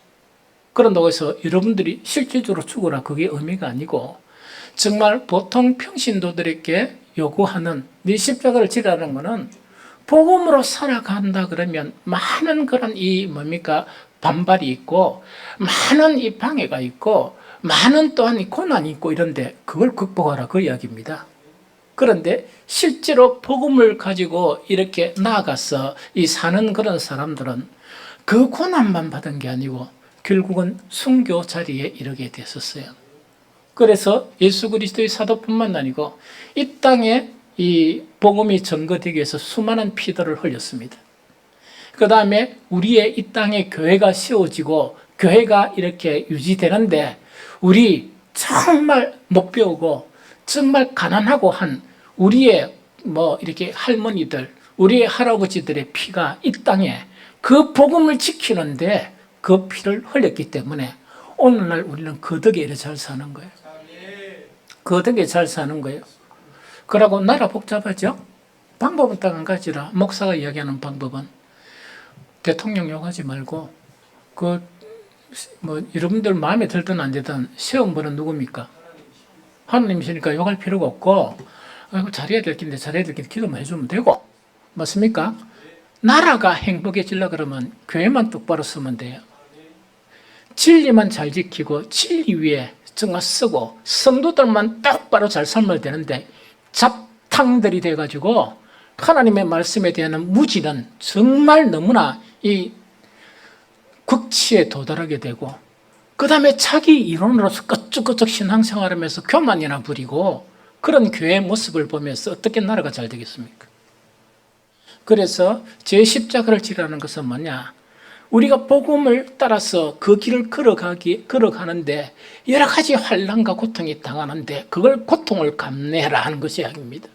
그런다고 해서 여러분들이 실질적으로 죽어라 그게 의미가 아니고 정말 보통 평신도들에게 요구하는 네 십자가를 지라는 것은 복음으로 살아간다 그러면 많은 그런 반발이 있고 많은 이 방해가 있고 많은 또한 이 고난이 있고 이런데 그걸 극복하라 그 이야기입니다. 그런데 실제로 복음을 가지고 이렇게 나아가서 사는 그런 사람들은 그 고난만 받은 게 아니고 결국은 순교 자리에 이르게 됐었어요. 그래서 예수 그리스도의 사도뿐만 아니고 이 땅에 이 복음이 전거되기 위해서 수많은 피들을 흘렸습니다. 그 다음에 우리의 이 땅에 교회가 세워지고 교회가 이렇게 유지되는데 우리 정말 못 배우고 정말 가난하고 한 우리의 이렇게 할머니들, 우리의 할아버지들의 피가 이 땅에 그 복음을 지키는데 그 피를 흘렸기 때문에 오늘날 우리는 그 덕에 이렇게 잘 사는 거예요. 그 덕에 잘 사는 거예요. 그러고 나라 복잡하죠? 방법은 딱 한 가지라. 목사가 이야기하는 방법은 대통령 욕하지 말고 여러분들 마음에 들든 안 들든 시험 보는 누굽니까? 하나님이시니까 욕할 필요가 없고 잘해야 될 긴데 기도만 해주면 되고 맞습니까? 나라가 행복해지려 그러면 교회만 똑바로 쓰면 돼요. 진리만 잘 지키고 진리 위에 정말 쓰고 성도들만 똑바로 잘 살면 되는데 잡탕들이 돼가지고 하나님의 말씀에 대한 무지는 정말 너무나 이 극치에 도달하게 되고 그 다음에 자기 이론으로서 끄적끄적 신앙생활하면서 교만이나 부리고 그런 교회의 모습을 보면서 어떻게 나라가 잘 되겠습니까? 그래서 제 십자가를 지라는 것은 뭐냐? 우리가 복음을 따라서 그 길을 걸어가는데 여러 가지 환난과 고통이 당하는데 그걸 고통을 감내해라 하는 것이 이야기입니다.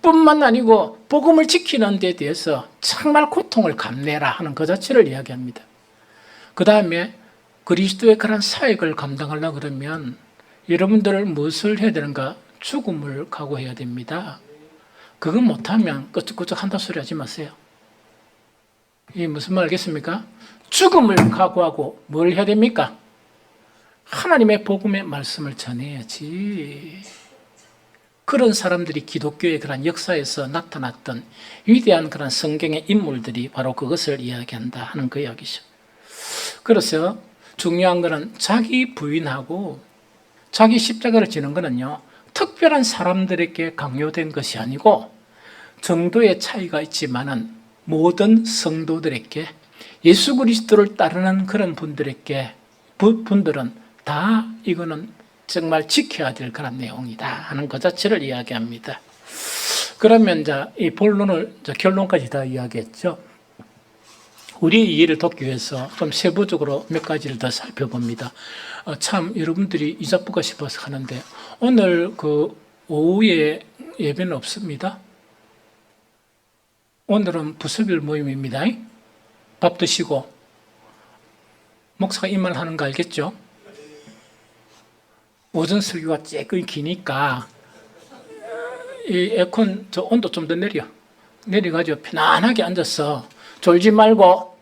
뿐만 아니고 복음을 지키는 데 대해서 정말 고통을 감내해라 하는 그 자체를 이야기합니다. 그 다음에 그리스도의 그런 사역을 감당하려고 그러면 여러분들을 무엇을 해야 되는가? 죽음을 각오해야 됩니다. 그거 못하면 끄적끄적 한다 소리 하지 마세요. 이게 무슨 말 알겠습니까? 죽음을 각오하고 뭘 해야 됩니까? 하나님의 복음의 말씀을 전해야지. 그런 사람들이 기독교의 그런 역사에서 나타났던 위대한 그런 성경의 인물들이 바로 그것을 이야기한다 하는 그 이야기죠. 그래서 중요한 것은 자기 부인하고 자기 십자가를 지는 것은요, 특별한 사람들에게 강요된 것이 아니고 정도의 차이가 있지만은 모든 성도들에게 예수 그리스도를 따르는 그런 분들은 다 이거는 정말 지켜야 될 그런 내용이다 하는 것 자체를 이야기합니다. 그러면 이 본론을 결론까지 다 이야기했죠. 우리 이해를 돕기 위해서 좀 세부적으로 몇 가지를 더 살펴봅니다. 참 여러분들이 이자부가 싶어서 하는데 오늘 오후에 예배는 없습니다. 오늘은 부습일 모임입니다. 밥 드시고 목사가 이 말 하는 거 알겠죠? 오전 설교가 조금 기니까 이 에어컨 저 온도 좀 더 내려가지고 편안하게 앉아서 졸지 말고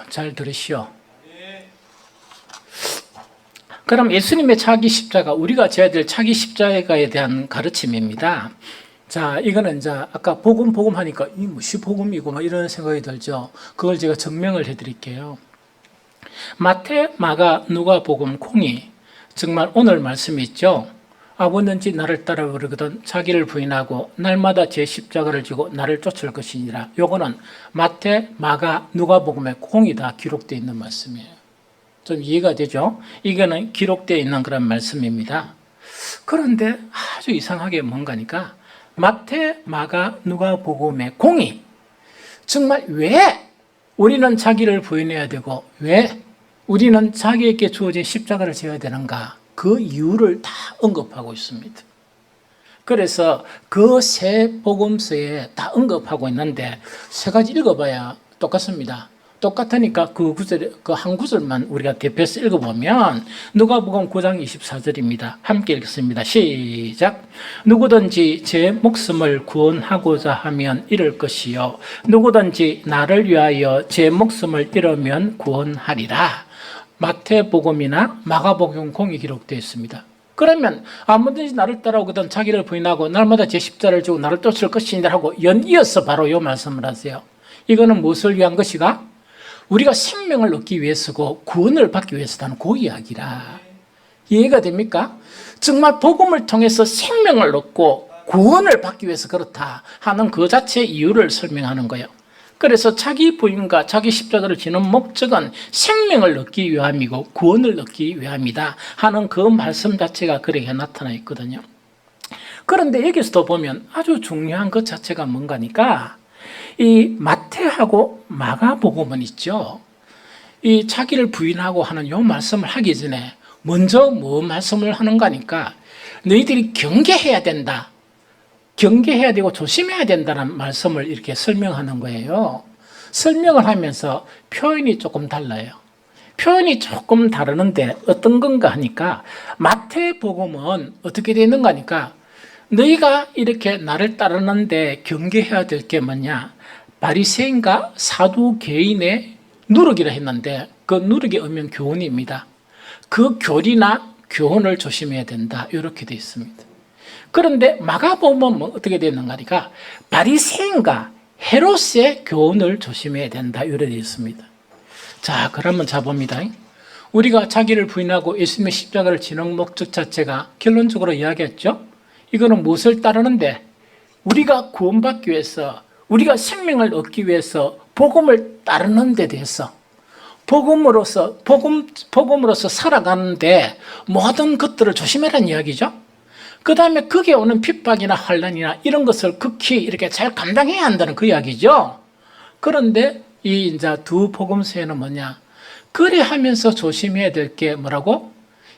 잘 들으시오. 그럼 예수님의 차기 십자가, 우리가 져야 될 차기 십자가에 대한 가르침입니다. 자, 이거는 이제 아까 복음 하니까 이 무시 복음이고 막 이런 생각이 들죠. 그걸 제가 증명을 해드릴게요. 마태, 마가, 누가복음, 콩이 정말 오늘 말씀이 있죠. 아버는지 나를 따라 그러거든 자기를 부인하고 날마다 제 십자가를 지고 나를 쫓을 것이니라. 요거는 마태, 마가, 누가복음의 콩이 다 기록되어 있는 말씀이에요. 좀 이해가 되죠? 이거는 기록되어 있는 그런 말씀입니다. 그런데 아주 이상하게 뭔가니까 마태, 마가, 누가복음의 공이 정말 왜 우리는 자기를 부인해야 되고 왜 우리는 자기에게 주어진 십자가를 져야 되는가? 그 이유를 다 언급하고 있습니다. 그래서 그 세 복음서에 다 언급하고 있는데 세 가지 읽어봐야 똑같습니다. 똑같으니까 그 한 구절만 우리가 대표해서 읽어보면 누가복음 9장 24절입니다. 함께 읽겠습니다. 시작. 누구든지 제 목숨을 구원하고자 하면 잃을 것이요 누구든지 나를 위하여 제 목숨을 잃으면 구원하리라. 마태복음이나 마가복음 공이 기록되어 있습니다. 그러면 아무든지 나를 따라오거든 자기를 부인하고 날마다 제 십자를 지고 나를 쫓을 것이니라 하고 연이어서 바로 이 말씀을 하세요. 이거는 무엇을 위한 것이가? 우리가 생명을 얻기 위해서고 구원을 받기 위해서라는 그 이야기라. 이해가 됩니까? 정말 복음을 통해서 생명을 얻고 구원을 받기 위해서 그렇다 하는 그 자체의 이유를 설명하는 거예요. 그래서 자기 부인과 자기 십자가를 지는 목적은 생명을 얻기 위함이고 구원을 얻기 위함이다 하는 그 말씀 자체가 그렇게 나타나 있거든요. 그런데 여기서도 보면 아주 중요한 것 자체가 뭔가니까 이 마태하고 마가복음은 있죠. 이 자기를 부인하고 하는 요 말씀을 하기 전에 먼저 뭐 말씀을 하는가니까 너희들이 경계해야 된다. 경계해야 되고 조심해야 된다는 말씀을 이렇게 설명하는 거예요. 설명을 하면서 표현이 조금 달라요. 표현이 조금 다르는데 어떤 건가 하니까 마태복음은 어떻게 되어 있는가 하니까 너희가 이렇게 나를 따르는데 경계해야 될 게 뭐냐? 바리새인과 사두개인의 누룩이라 했는데 그 누룩의 의미는 교훈입니다. 그 교리나 교훈을 조심해야 된다. 이렇게 되어 있습니다. 그런데 마가복음은 어떻게 되어 있는가 하니까 바리새인과 헤롯의 교훈을 조심해야 된다. 이렇게 되어 있습니다. 자, 그러면 봅니다. 우리가 자기를 부인하고 예수님의 십자가를 지는 목적 자체가 결론적으로 이야기했죠. 이거는 무엇을 따르는데 우리가 구원받기 위해서 우리가 생명을 얻기 위해서 복음을 따르는 데 대해서 복음으로서 살아가는데 모든 것들을 조심해라는 이야기죠. 그 다음에 거기에 오는 핍박이나 환난이나 이런 것을 극히 이렇게 잘 감당해야 한다는 그 이야기죠. 그런데 이 이제 두 복음서에는 뭐냐? 그래 하면서 조심해야 될 게 뭐라고?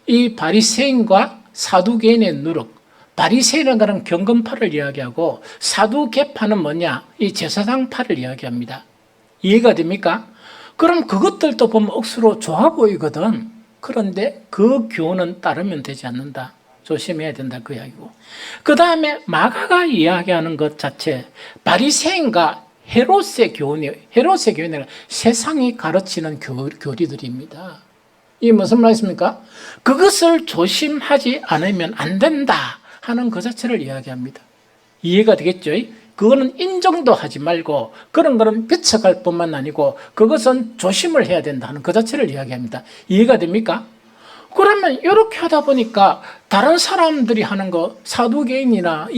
이 바리새인과 사두개인의 누룩. 바리새인은 그런 경건파를 이야기하고 사두개파는 뭐냐? 이 제사장파를 이야기합니다. 이해가 됩니까? 그럼 그것들도 보면 억수로 좋아 보이거든. 그런데 그 교훈은 따르면 되지 않는다. 조심해야 된다 그 이야기고. 그 다음에 마가가 이야기하는 것 자체 바리새인과 헤롯의 교훈은 세상이 가르치는 교리들입니다. 이게 무슨 말이십니까? 그것을 조심하지 않으면 안 된다 하는 그 자체를 이야기합니다. 이해가 되겠죠? 그거는 인정도 하지 말고 그런 거는 비춰갈 뿐만 아니고 그것은 조심을 해야 된다 하는 그 자체를 이야기합니다. 이해가 됩니까? 그러면 이렇게 하다 보니까 다른 사람들이 하는 거 사두개인이나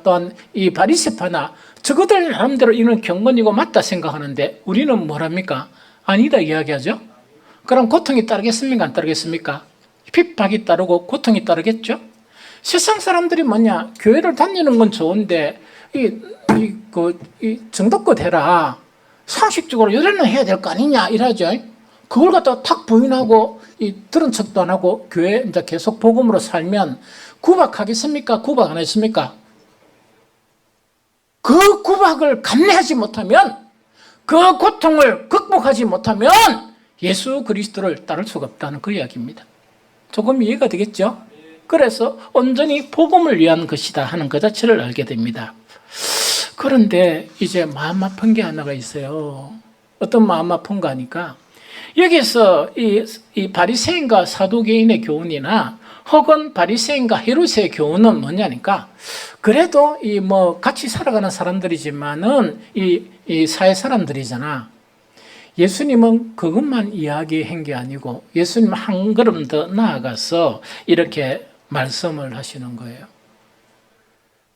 또한 이 바리새파나 저것들 나름대로 이는 경건이고 맞다 생각하는데 우리는 뭐랍니까? 아니다 이야기하죠. 그럼 고통이 따르겠습니까? 안 따르겠습니까? 핍박이 따르고 고통이 따르겠죠. 세상 사람들이 뭐냐? 교회를 다니는 건 좋은데 정도껏 해라. 상식적으로 요래는 해야 될 거 아니냐 이러죠. 그걸 갖다가 탁 부인하고 들은 척도 안 하고 교회 이제 계속 복음으로 살면 구박하겠습니까? 구박 안 했습니까? 그 구박을 감내하지 못하면, 그 고통을 극복하지 못하면 예수 그리스도를 따를 수가 없다는 그 이야기입니다. 조금 이해가 되겠죠? 그래서 온전히 복음을 위한 것이다 하는 그 자체를 알게 됩니다. 그런데 이제 마음 아픈 게 하나가 있어요. 어떤 마음 아픈가 하니까, 여기서 이 바리새인과 사두개인의 교훈이나 혹은 바리새인과 헤롯의 교훈은 뭐냐니까, 그래도 같이 살아가는 사람들이지만은 이 사회 사람들이잖아. 예수님은 그것만 이야기한 게 아니고 예수님 한 걸음 더 나아가서 이렇게 말씀을 하시는 거예요.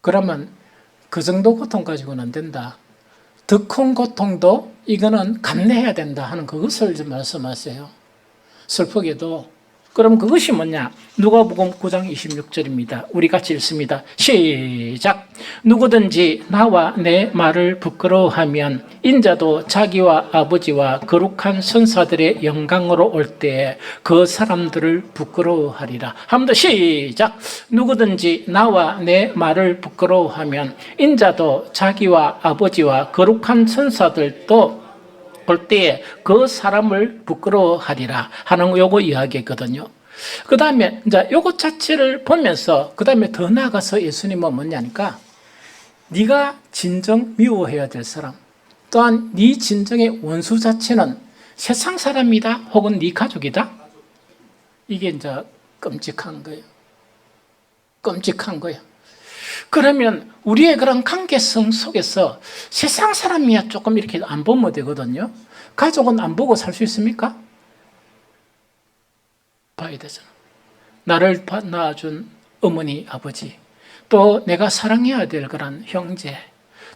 그러면 그 정도 고통 가지고는 안 된다. 더 큰 고통도 이거는 감내해야 된다 하는 그것을 좀 말씀하세요. 슬프게도. 그럼 그것이 뭐냐? 누가복음 9장 26절입니다. 우리 같이 읽습니다. 시작. 누구든지 나와 내 말을 부끄러워하면 인자도 자기와 아버지와 거룩한 선사들의 영광으로 올 때에 그 사람들을 부끄러워하리라. 한 번 더 시작. 누구든지 나와 내 말을 부끄러워하면 인자도 자기와 아버지와 거룩한 선사들도 볼 때에 그 사람을 부끄러워하리라 하는 요거 이야기했거든요. 그 다음에 이제 요거 자체를 보면서 그 다음에 더 나아가서 예수님은 뭐냐니까, 네가 진정 미워해야 될 사람, 또한 네 진정의 원수 자체는 세상 사람이다 혹은 네 가족이다. 이게 이제 끔찍한 거예요. 끔찍한 거예요. 그러면 우리의 그런 관계성 속에서 세상 사람이야 조금 이렇게 안 보면 되거든요. 가족은 안 보고 살 수 있습니까? 봐야 되잖아. 나를 낳아준 어머니, 아버지, 또 내가 사랑해야 될 그런 형제,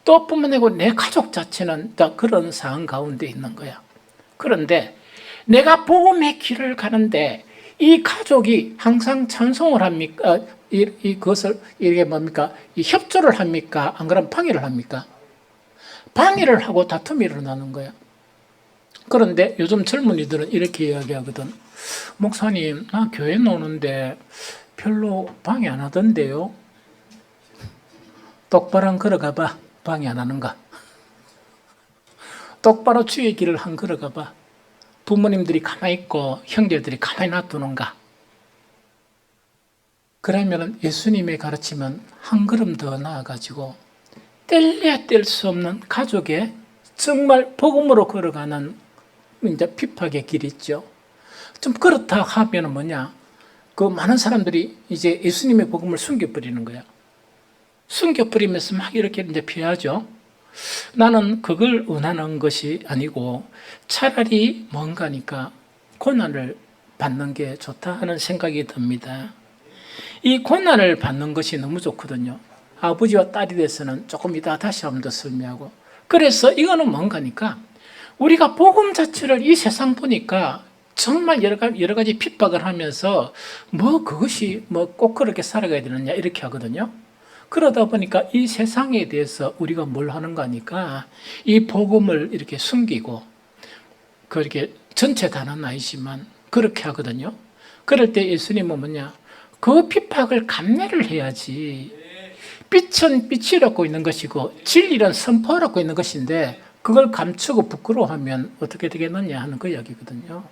또 뿐만 아니고 내 가족 자체는 다 그런 상황 가운데 있는 거야. 그런데 내가 복음의 길을 가는데 이 가족이 항상 찬송을 합니까? 그것을 이게 뭡니까? 이 협조를 합니까? 안 그러면 방해를 합니까? 방해를 하고 다툼이 일어나는 거야. 그런데 요즘 젊은이들은 이렇게 이야기하거든. 목사님, 나 교회 노는데 별로 방해 안 하던데요. 똑바로 걸어가봐. 방해 안 하는가? 똑바로 주의 길을 한 걸어가봐. 부모님들이 가만히 있고 형제들이 가만히 놔두는가? 그러면 예수님의 가르침은 한 걸음 더 나아가지고 뗄래야 뗄 수 없는 가족의 정말 복음으로 걸어가는 이제 핍박의 길이 있죠. 좀 그렇다 하면 뭐냐? 그 많은 사람들이 이제 예수님의 복음을 숨겨버리는 거야. 숨겨버리면서 막 이렇게 이제 피하죠. 나는 그걸 원하는 것이 아니고 차라리 뭔가니까 고난을 받는 게 좋다 하는 생각이 듭니다. 이 고난을 받는 것이 너무 좋거든요. 아버지와 딸이 돼서는 조금 이따 다시 한번 더 설명하고. 그래서 이거는 뭔가니까 우리가 복음 자체를 이 세상 보니까 정말 여러 가지 핍박을 하면서 그것이 꼭 그렇게 살아가야 되느냐 이렇게 하거든요. 그러다 보니까 이 세상에 대해서 우리가 뭘 하는가 하니까 이 복음을 이렇게 숨기고 그렇게 전체 다는 아니지만 그렇게 하거든요. 그럴 때 예수님은 뭐냐? 그 핍박을 감내를 해야지. 빛은 빛이라고 있는 것이고 진리는 선포하라고 있는 것인데 그걸 감추고 부끄러워하면 어떻게 되겠느냐 하는 그 이야기거든요.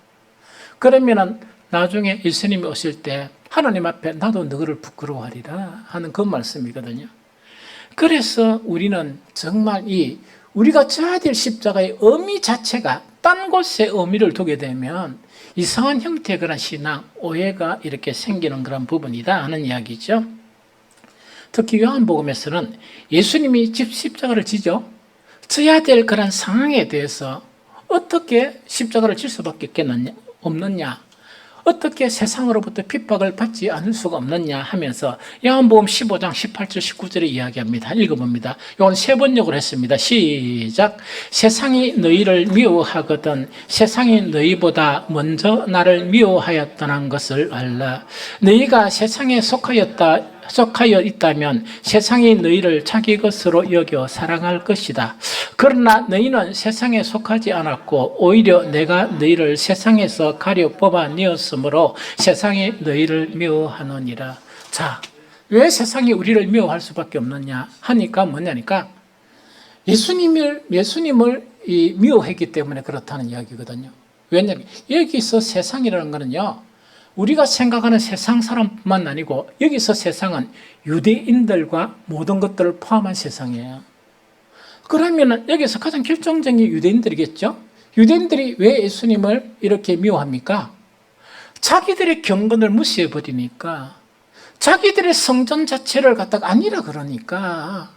그러면은 나중에 예수님이 오실 때 하나님 앞에 나도 너를 부끄러워하리라 하는 그 말씀이거든요. 그래서 우리는 정말 우리가 져야 될 십자가의 의미 자체가 딴 곳에 의미를 두게 되면 이상한 형태의 그런 신앙, 오해가 이렇게 생기는 그런 부분이다 하는 이야기죠. 특히 요한복음에서는 예수님이 십자가를 지죠. 져야 될 그런 상황에 대해서 어떻게 십자가를 질 수밖에 없느냐, 어떻게 세상으로부터 핍박을 받지 않을 수가 없느냐 하면서 요한복음 15장 18절 19절에 이야기합니다. 읽어봅니다. 이건 세 번역을 했습니다. 시작. 세상이 너희를 미워하거든 세상이 너희보다 먼저 나를 미워하였다는 것을 알라. 너희가 세상에 속하였다 속하여 있다면 세상이 너희를 자기 것으로 여겨 사랑할 것이다. 그러나 너희는 세상에 속하지 않았고 오히려 내가 너희를 세상에서 가려 뽑아내었으므로 세상이 너희를 미워하느니라. 자, 왜 세상이 우리를 미워할 수밖에 없느냐 하니까 뭐냐니까 예수님을 미워했기 때문에 그렇다는 이야기거든요. 왜냐하면 여기서 세상이라는 거는요, 우리가 생각하는 세상 사람뿐만 아니고 여기서 세상은 유대인들과 모든 것들을 포함한 세상이에요. 그러면 여기서 가장 결정적인 게 유대인들이겠죠? 유대인들이 왜 예수님을 이렇게 미워합니까? 자기들의 경건을 무시해버리니까, 자기들의 성전 자체를 갖다가 아니라 그러니까,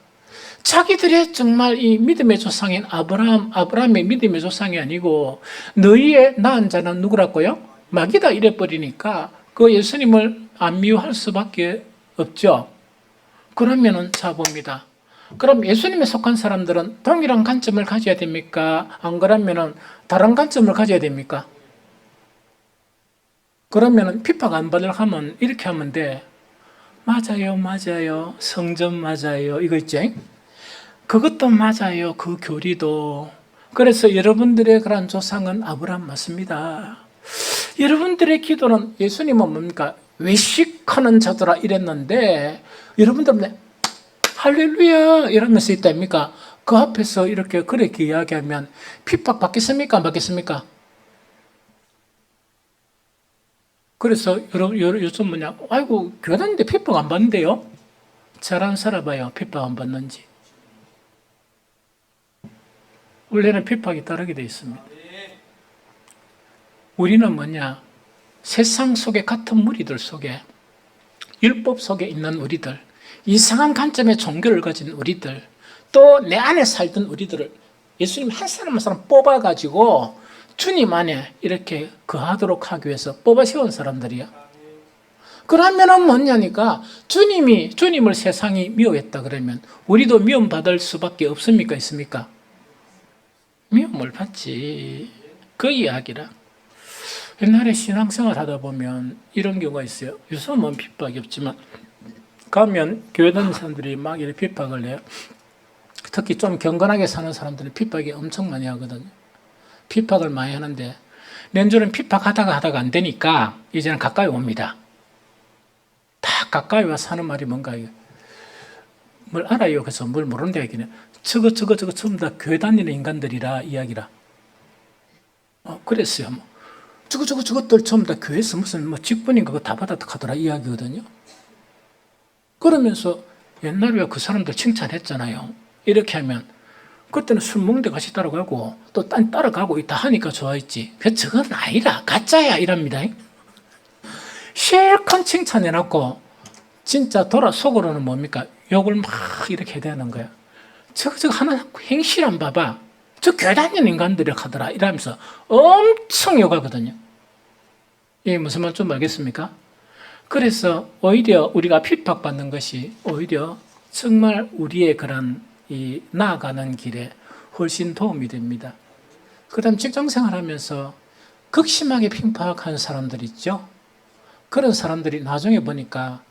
자기들의 정말 이 믿음의 조상인 아브라함의 믿음의 조상이 아니고 너희의 낳은 자는 누구라고요? 마귀다 이래버리니까 그 예수님을 안 미워할 수밖에 없죠. 그러면은 자 봅니다. 그럼 예수님에 속한 사람들은 동일한 관점을 가져야 됩니까? 안 그러면은 다른 관점을 가져야 됩니까? 그러면은 핍박 안 받으려고 하면 이렇게 하면 돼. 맞아요. 성전 맞아요. 이거 있지? 그것도 맞아요. 그 교리도. 그래서 여러분들의 그런 조상은 아브라함 맞습니다. 여러분들의 기도는 예수님은 뭡니까? 외식하는 자들아 이랬는데 여러분들은 할렐루야 이러면서 있답니까? 그 앞에서 이렇게 그렇게 이야기하면 핍박 받겠습니까? 안 받겠습니까? 그래서 요즘 뭐냐? 아이고 교회 다니는데 핍박 안 받는데요? 잘 안 살아봐요. 핍박 안 받는지. 원래는 핍박이 따르게 되어 있습니다. 우리는 뭐냐? 세상 속에 같은 무리들 속에, 율법 속에 있는 우리들, 이상한 관점의 종교를 가진 우리들, 또 내 안에 살던 우리들을 예수님 한 사람 한 사람 뽑아가지고 주님 안에 이렇게 거하도록 하기 위해서 뽑아 세운 사람들이야. 그러면은 뭐냐니까 주님을 세상이 미워했다 그러면 우리도 미움받을 수밖에 없습니까? 있습니까? 미움을 받지. 그 이야기라. 옛날에 신앙생활 하다 보면 이런 경우가 있어요. 요즘은 핍박이 없지만 가면 교회 다니는 사람들이 막 이렇게 핍박을 해요. 특히 좀 경건하게 사는 사람들은 핍박이 엄청 많이 하거든요. 핍박을 많이 하는데 년주는 핍박하다가 안 되니까 이제는 가까이 옵니다. 다 가까이 와서 하는 말이 뭔가 뭘 알아요. 그래서 뭘 모르는데 얘기는 저거 전부 다 교회 다니는 인간들이라 이야기라. 그랬어요. 뭐. 저것들 전부 다 교회에서 무슨 직분인 그거 다 받아가더라 이야기거든요. 그러면서 옛날에 그 사람들 칭찬했잖아요. 이렇게 하면 그때는 술 먹는데 같이 따라가고 또 따라가고 다 하니까 좋아했지. 저건 아니라 가짜야 이랍니다. 실컷 칭찬해놓고 진짜 속으로는 뭡니까? 욕을 막 이렇게 해야 되는 거야. 저거 하나 행실 안 봐봐. 저 교회 다니는 인간들이 하더라 이러면서 엄청 욕하거든요. 이게 무슨 말 좀 알겠습니까? 그래서 오히려 우리가 핍박받는 것이 오히려 정말 우리의 그런 이 나아가는 길에 훨씬 도움이 됩니다. 그 다음 직장생활 하면서 극심하게 핍박한 사람들 있죠? 그런 사람들이 나중에 보니까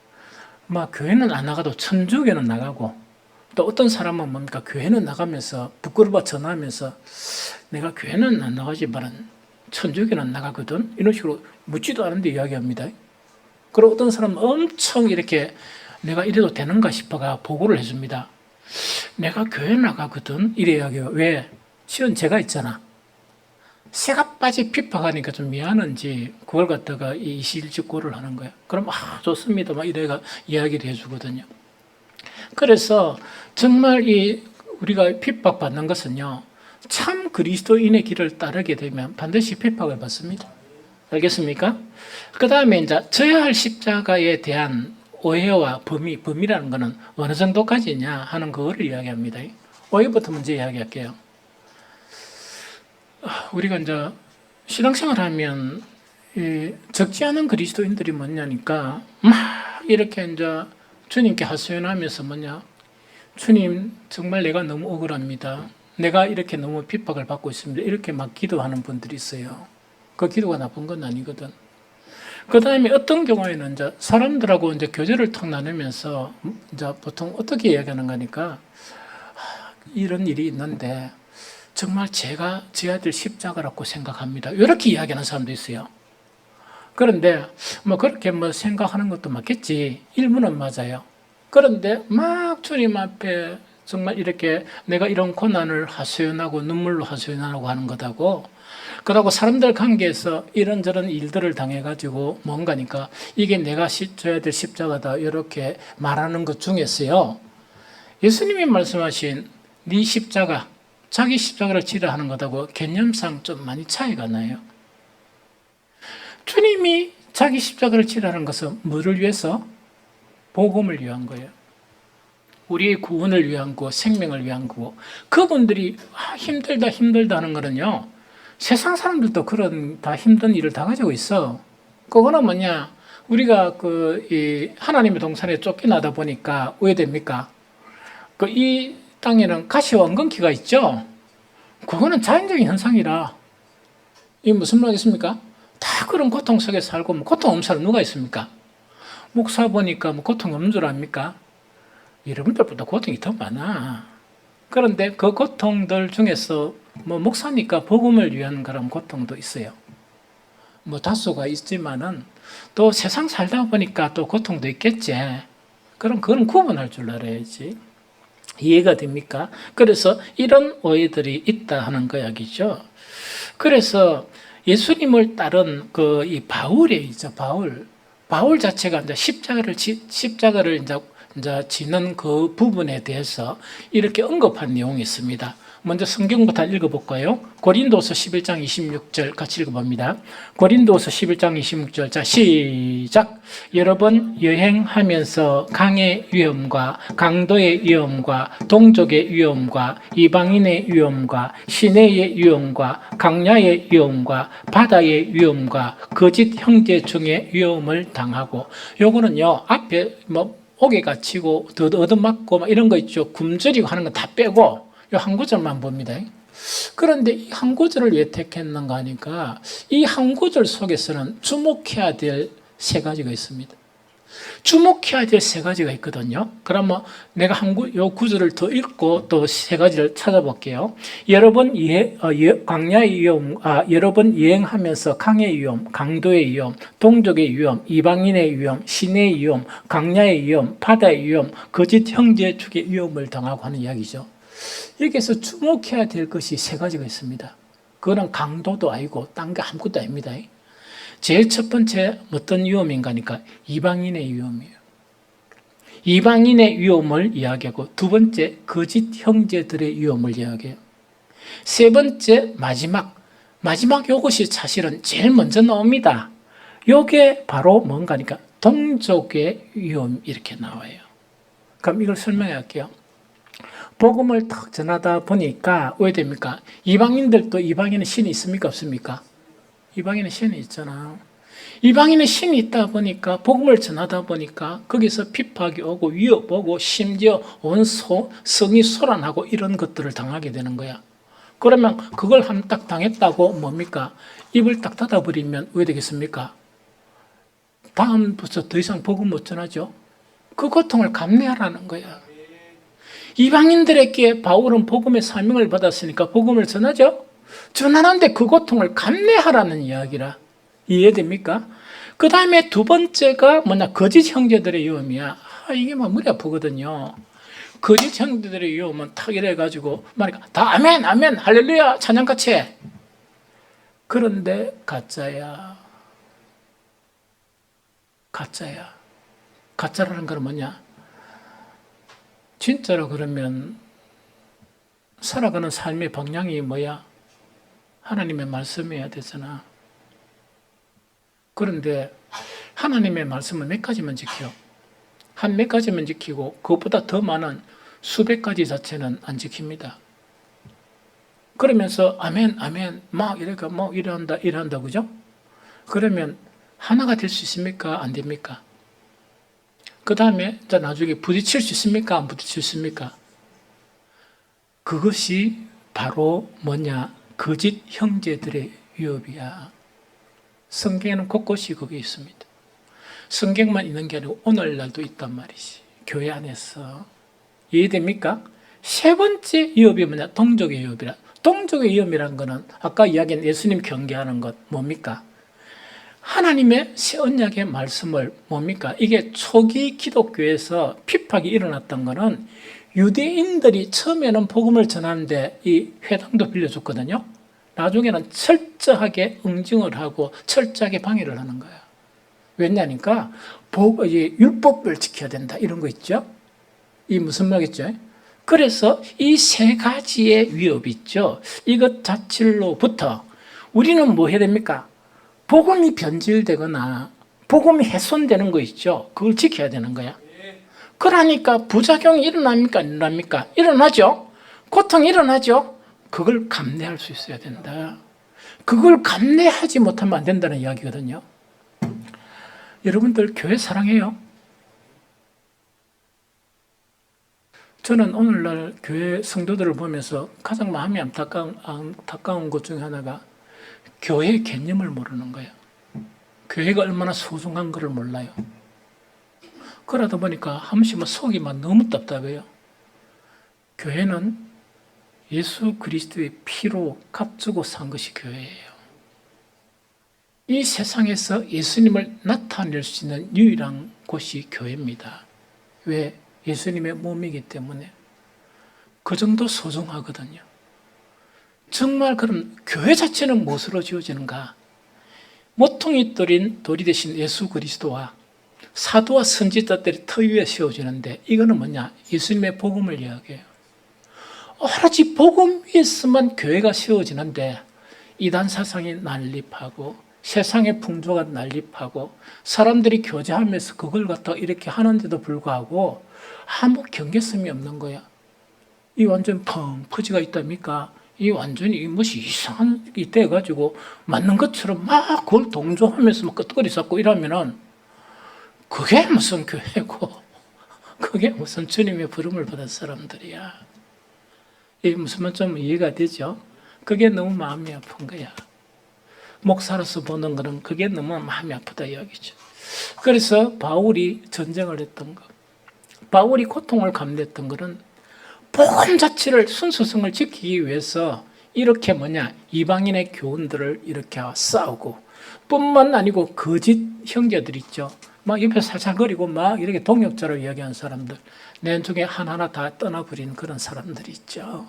막 교회는 안 나가도 천주교는 나가고 또 어떤 사람은 뭡니까? 교회는 나가면서 부끄러워 전화하면서 내가 교회는 안 나가지만 천주교는 나가거든? 이런 식으로 묻지도 않은데 이야기합니다. 그리고 어떤 사람은 엄청 이렇게 내가 이래도 되는가 싶어가 보고를 해줍니다. 내가 교회 나가거든? 이래 이야기해요. 왜? 실은 제가 있잖아. 새가 빠지 핍박하니까 좀 미안한지 그걸 갖다가 이실직고를 하는 거야. 그럼 좋습니다. 막 이래가 이야기를 해주거든요. 그래서 정말 우리가 핍박받는 것은요. 참 그리스도인의 길을 따르게 되면 반드시 핍박을 받습니다. 알겠습니까? 그 다음에 이제 져야 할 십자가에 대한 오해와 범위라는 것은 어느 정도까지냐 하는 그거를 이야기합니다. 오해부터 먼저 이야기할게요. 우리가 이제 신앙생활 하면 적지 않은 그리스도인들이 뭐냐니까 막 이렇게 이제 주님께 하소연하면서 뭐냐 주님 정말 내가 너무 억울합니다. 내가 이렇게 너무 핍박을 받고 있습니다. 이렇게 막 기도하는 분들이 있어요. 그 기도가 나쁜 건 아니거든. 그 다음에 어떤 경우에는 이제 사람들하고 이제 교제를 탁 나누면서 이제 보통 어떻게 이야기하는 거니까 이런 일이 있는데 정말 제가 제 아들 십자가라고 생각합니다. 이렇게 이야기하는 사람도 있어요. 그런데 뭐 그렇게 뭐 생각하는 것도 맞겠지. 일부는 맞아요. 그런데 막 주님 앞에 정말 이렇게 내가 이런 고난을 하소연하고 눈물로 하소연하고 하는 것하고 그러고 사람들 관계에서 이런저런 일들을 당해가지고 뭔가니까 이게 내가 져야 될 십자가다 이렇게 말하는 것 중에서요. 예수님이 말씀하신 네 십자가, 자기 십자가를 지라 하는 것하고 개념상 좀 많이 차이가 나요. 주님이 자기 십자가를 지라는 것은 뭐를 위해서? 복음을 위한 거예요. 우리의 구원을 위한 거, 생명을 위한 거고 그분들이 힘들다 하는 거는요. 세상 사람들도 그런 다 힘든 일을 다 가지고 있어. 그거는 뭐냐? 우리가 이 하나님의 동산에 쫓겨나다 보니까 왜 됩니까? 이 땅에는 가시와 은근키가 있죠. 그거는 자연적인 현상이라 이게 무슨 말이겠습니까? 다 그런 고통 속에 살고 뭐 고통 없는 사람 누가 있습니까? 목사 보니까 뭐 고통 없는 줄 압니까? 여러분들보다 고통이 더 많아. 그런데 그 고통들 중에서 뭐 목사니까 복음을 위한 그런 고통도 있어요. 뭐 다소가 있지만은 또 세상 살다 보니까 또 고통도 있겠지. 그럼 그건 구분할 줄 알아야지. 이해가 됩니까? 그래서 이런 오해들이 있다 하는 이야기죠. 그래서 예수님을 따른 이 바울이죠. 바울 자체가 이제 십자가를 이제 지는 그 부분에 대해서 이렇게 언급한 내용이 있습니다. 먼저 성경부터 읽어볼까요? 고린도서 11장 26절 같이 읽어봅니다. 고린도서 11장 26절 자 시작. 여러 번 여행하면서 강의 위험과 강도의 위험과 동족의 위험과 이방인의 위험과 시내의 위험과 강야의 위험과 바다의 위험과 거짓 형제 중에 위험을 당하고 요거는요 앞에 뭐 옥에 갇히고 얻어맞고 막 이런 거 있죠. 굶주리고 하는 거 다 빼고 이 한 구절만 봅니다. 그런데 이 한 구절을 왜 택했는가 하니까 이 한 구절 속에서는 주목해야 될 세 가지가 있습니다. 주목해야 될 세 가지가 있거든요. 그러면 내가 요 구절을 더 읽고 또 세 가지를 찾아볼게요. 여러 번 광야의 위험, 여러 번 여행하면서 강의 위험, 강도의 위험, 동족의 위험, 이방인의 위험, 시내의 위험, 광야의 위험, 바다의 위험, 거짓 형제 축의 위험을 당하고 하는 이야기죠. 여기에서 주목해야 될 것이 세 가지가 있습니다. 그거는 강도도 아니고 딴 게 아무것도 아닙니다. 제일 첫 번째 어떤 위험인가 하니까 이방인의 위험이에요. 이방인의 위험을 이야기하고 두 번째 거짓 형제들의 위험을 이야기해요. 세 번째 마지막 이것이 사실은 제일 먼저 나옵니다. 이게 바로 뭔가 하니까 동족의 위험 이렇게 나와요. 그럼 이걸 설명해 할게요. 복음을 탁 전하다 보니까 왜 됩니까? 이방인들도 이방인의 신이 있습니까? 없습니까? 이방인의 신이 있잖아. 이방인의 신이 있다 보니까 복음을 전하다 보니까 거기서 핍박이 오고 위협 오고 심지어 온 성이 소란하고 이런 것들을 당하게 되는 거야. 그러면 그걸 한 딱 당했다고 뭡니까? 입을 딱 닫아버리면 왜 되겠습니까? 다음부터 더 이상 복음 못 전하죠. 그 고통을 감내하라는 거야. 이방인들에게 바울은 복음의 사명을 받았으니까 복음을 전하죠. 전하는데 그 고통을 감내하라는 이야기라. 이해됩니까? 그 다음에 두 번째가 뭐냐? 거짓 형제들의 위험이야. 이게 막 머리 아프거든요. 거짓 형제들의 위험은 탁 이래가지고 말이니까 다 아멘, 아멘, 할렐루야, 찬양같이 해. 그런데 가짜야. 가짜라는 건 뭐냐? 진짜로 그러면 살아가는 삶의 방향이 뭐야? 하나님의 말씀이어야 되잖아. 그런데 하나님의 말씀은 몇 가지만 지켜. 한 몇 가지만 지키고 그것보다 더 많은 수백 가지 자체는 안 지킵니다. 그러면서 아멘, 아멘, 막 이래가 뭐 이래한다, 그죠? 그러면 하나가 될 수 있습니까? 안 됩니까? 그 다음에 나중에 부딪힐 수 있습니까? 안 부딪힐 수 있습니까? 그것이 바로 뭐냐? 거짓 형제들의 위협이야. 성경에는 곳곳이 그게 있습니다. 성경만 있는 게 아니고 오늘날도 있단 말이지. 교회 안에서. 이해됩니까? 세 번째 위협이 뭐냐? 동족의 위협이라. 동족의 위협이라는 거는 아까 이야기한 예수님 경계하는 것 뭡니까? 하나님의 새 언약의 말씀을 뭡니까? 이게 초기 기독교에서 핍박이 일어났던 거는 유대인들이 처음에는 복음을 전하는데 이 회당도 빌려줬거든요. 나중에는 철저하게 응징을 하고 철저하게 방해를 하는 거야. 왜냐니까 율법을 지켜야 된다 이런 거 있죠. 이 무슨 말이겠죠? 그래서 이 세 가지의 위협이 있죠. 이것 자체로부터 우리는 뭐 해야 됩니까? 복음이 변질되거나 복음이 훼손되는 거 있죠. 그걸 지켜야 되는 거야. 그러니까 부작용이 일어납니까? 안 일어납니까? 일어나죠. 고통이 일어나죠. 그걸 감내할 수 있어야 된다. 그걸 감내하지 못하면 안 된다는 이야기거든요. 여러분들 교회 사랑해요? 저는 오늘날 교회 성도들을 보면서 가장 마음이 안타까운 것 중에 하나가 교회의 개념을 모르는 거예요. 교회가 얼마나 소중한 것을 몰라요. 그러다 보니까 한 번씩 속이 막 너무 답답해요. 교회는 예수 그리스도의 피로 값주고 산 것이 교회예요. 이 세상에서 예수님을 나타낼 수 있는 유일한 곳이 교회입니다. 왜? 예수님의 몸이기 때문에. 그 정도 소중하거든요. 정말 그럼 교회 자체는 무엇으로 지어지는가? 모퉁이 돌이 되신 예수 그리스도와 사도와 선지자들이 터 위에 세워지는데 이거는 뭐냐? 예수님의 복음을 이야기해요. 오로지 복음 위에서만 교회가 세워지는데 이단 사상이 난립하고 세상의 풍조가 난립하고 사람들이 교제하면서 그걸 갖다 이렇게 하는데도 불구하고 아무 경계성이 없는 거야. 이 완전 펑 퍼지가 있답니까? 이 완전히 무엇이 이상한 게 돼가지고 맞는 것처럼 막 그걸 동조하면서 막 끄떡거리 쌓고 이러면은 그게 무슨 교회고 그게 무슨 주님의 부름을 받은 사람들이야. 이 무슨 말 좀 이해가 되죠? 그게 너무 마음이 아픈 거야. 목사로서 보는 거는 그게 너무 마음이 아프다 이야기죠. 그래서 바울이 전쟁을 했던 거, 바울이 고통을 감내했던 것은 복음 자체를 순수성을 지키기 위해서 이렇게 이방인의 교훈들을 이렇게 싸우고 뿐만 아니고 거짓 형제들 있죠. 막 옆에 살살거리고 막 이렇게 동역자로 이야기하는 사람들, 내 중에 하나하나 다 떠나버린 그런 사람들이 있죠.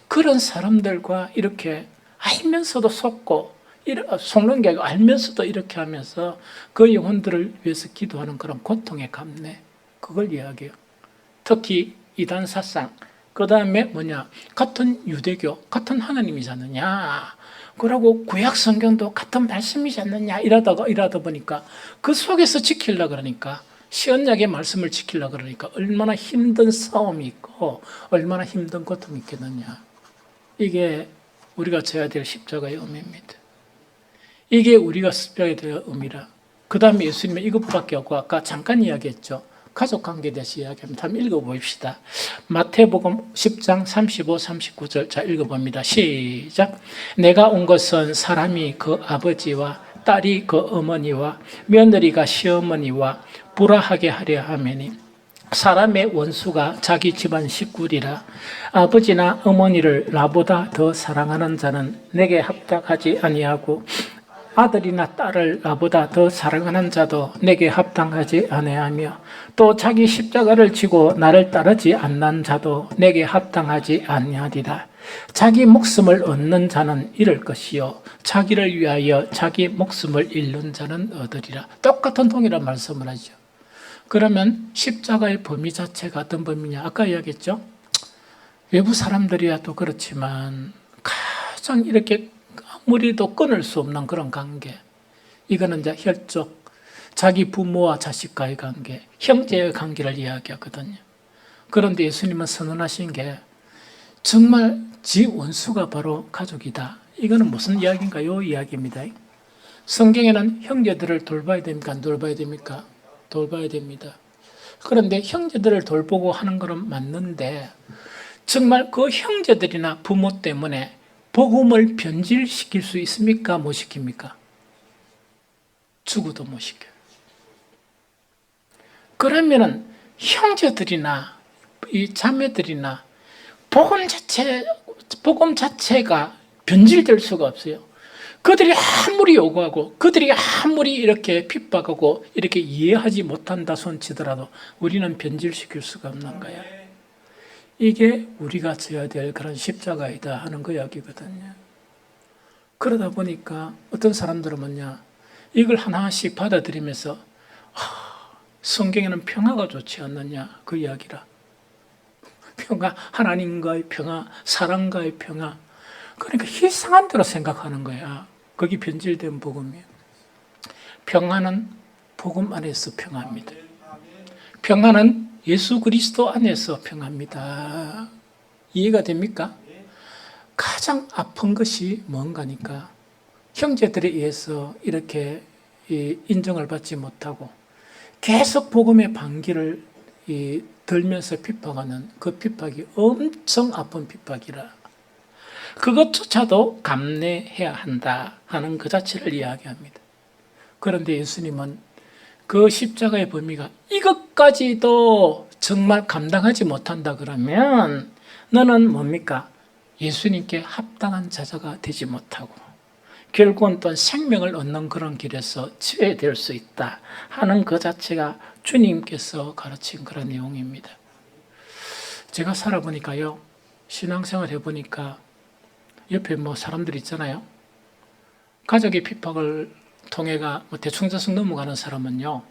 그런 사람들과 이렇게 알면서도 속고 속는 게 아니고 알면서도 이렇게 하면서 그 영혼들을 위해서 기도하는 그런 고통의 감내, 그걸 이야기해요. 특히 이단 사상, 그 다음에 같은 유대교, 같은 하나님이지 않느냐, 그러고 구약 성경도 같은 말씀이지 않느냐 이러다 보니까 그 속에서 지키려고 그러니까 시언약의 말씀을 지키려고 그러니까 얼마나 힘든 싸움이 있고 얼마나 힘든 고통이 있겠느냐. 이게 우리가 져야 될 십자가의 의미입니다. 이게 우리가 십자가에 대한 의미라. 그 다음에 예수님은 이것밖에 없고 아까 잠깐 이야기했죠. 가족관계에 대해서 이야기합니다. 한번 읽어봅시다. 마태복음 10장 35, 39절 자 읽어봅니다. 시작. 내가 온 것은 사람이 그 아버지와 딸이 그 어머니와 며느리가 시어머니와 불화하게 하려 하매니 사람의 원수가 자기 집안 식구리라. 아버지나 어머니를 나보다 더 사랑하는 자는 내게 합당하지 아니하고 아들이나 딸을 나보다 더 사랑하는 자도 내게 합당하지 아니하며 또 자기 십자가를 지고 나를 따르지 않는 자도 내게 합당하지 아니하리라. 자기 목숨을 얻는 자는 잃을 것이요 자기를 위하여 자기 목숨을 잃는 자는 얻으리라. 똑같은 동일한 말씀을 하죠. 그러면 십자가의 범위 자체가 어떤 범위냐? 아까 이야기했죠. 외부 사람들이야 또 그렇지만 가장 이렇게 아무리도 끊을 수 없는 그런 관계. 이거는 이제 혈족, 자기 부모와 자식과의 관계, 형제의 관계를 이야기하거든요. 그런데 예수님은 선언하신 게 정말 지 원수가 바로 가족이다. 이거는 무슨 이야기인가요? 이야기입니다. 성경에는 형제들을 돌봐야 됩니까? 안 돌봐야 됩니까? 돌봐야 됩니다. 그런데 형제들을 돌보고 하는 것은 맞는데 정말 그 형제들이나 부모 때문에 복음을 변질시킬 수 있습니까? 못 시킵니까? 죽어도 못 시켜요. 그러면은 형제들이나 이 자매들이나 복음 자체가 변질될 수가 없어요. 그들이 아무리 요구하고 그들이 아무리 이렇게 핍박하고 이렇게 이해하지 못한다 손치더라도 우리는 변질시킬 수가 없는 거야. 이게 우리가 져야 될 그런 십자가이다 하는 그 이야기거든요. 그러다 보니까 어떤 사람들은 뭐냐, 이걸 하나씩 받아들이면서 성경에는 평화가 좋지 않느냐 그 이야기라. 평화, 하나님과의 평화, 사랑과의 평화. 그러니까 이상한 대로 생각하는 거야. 거기 변질된 복음이에요. 평화는 복음 안에서 평화입니다. 평화는 예수 그리스도 안에서 평화입니다. 이해가 됩니까? 가장 아픈 것이 뭔가니까 형제들에 의해서 이렇게 인정을 받지 못하고 계속 복음의 반기를 들면서 핍박하는 그 핍박이 엄청 아픈 핍박이라 그것조차도 감내해야 한다 하는 그 자체를 이야기합니다. 그런데 예수님은 그 십자가의 범위가 이것까지도 정말 감당하지 못한다 그러면 너는 뭡니까? 예수님께 합당한 자자가 되지 못하고 결국은 또 생명을 얻는 그런 길에서 지배될 수 있다 하는 그 자체가 주님께서 가르친 그런 내용입니다. 제가 살아보니까요, 신앙생활 해보니까 옆에 사람들 있잖아요. 가족의 핍박을 통해가 대충대충 넘어가는 사람은요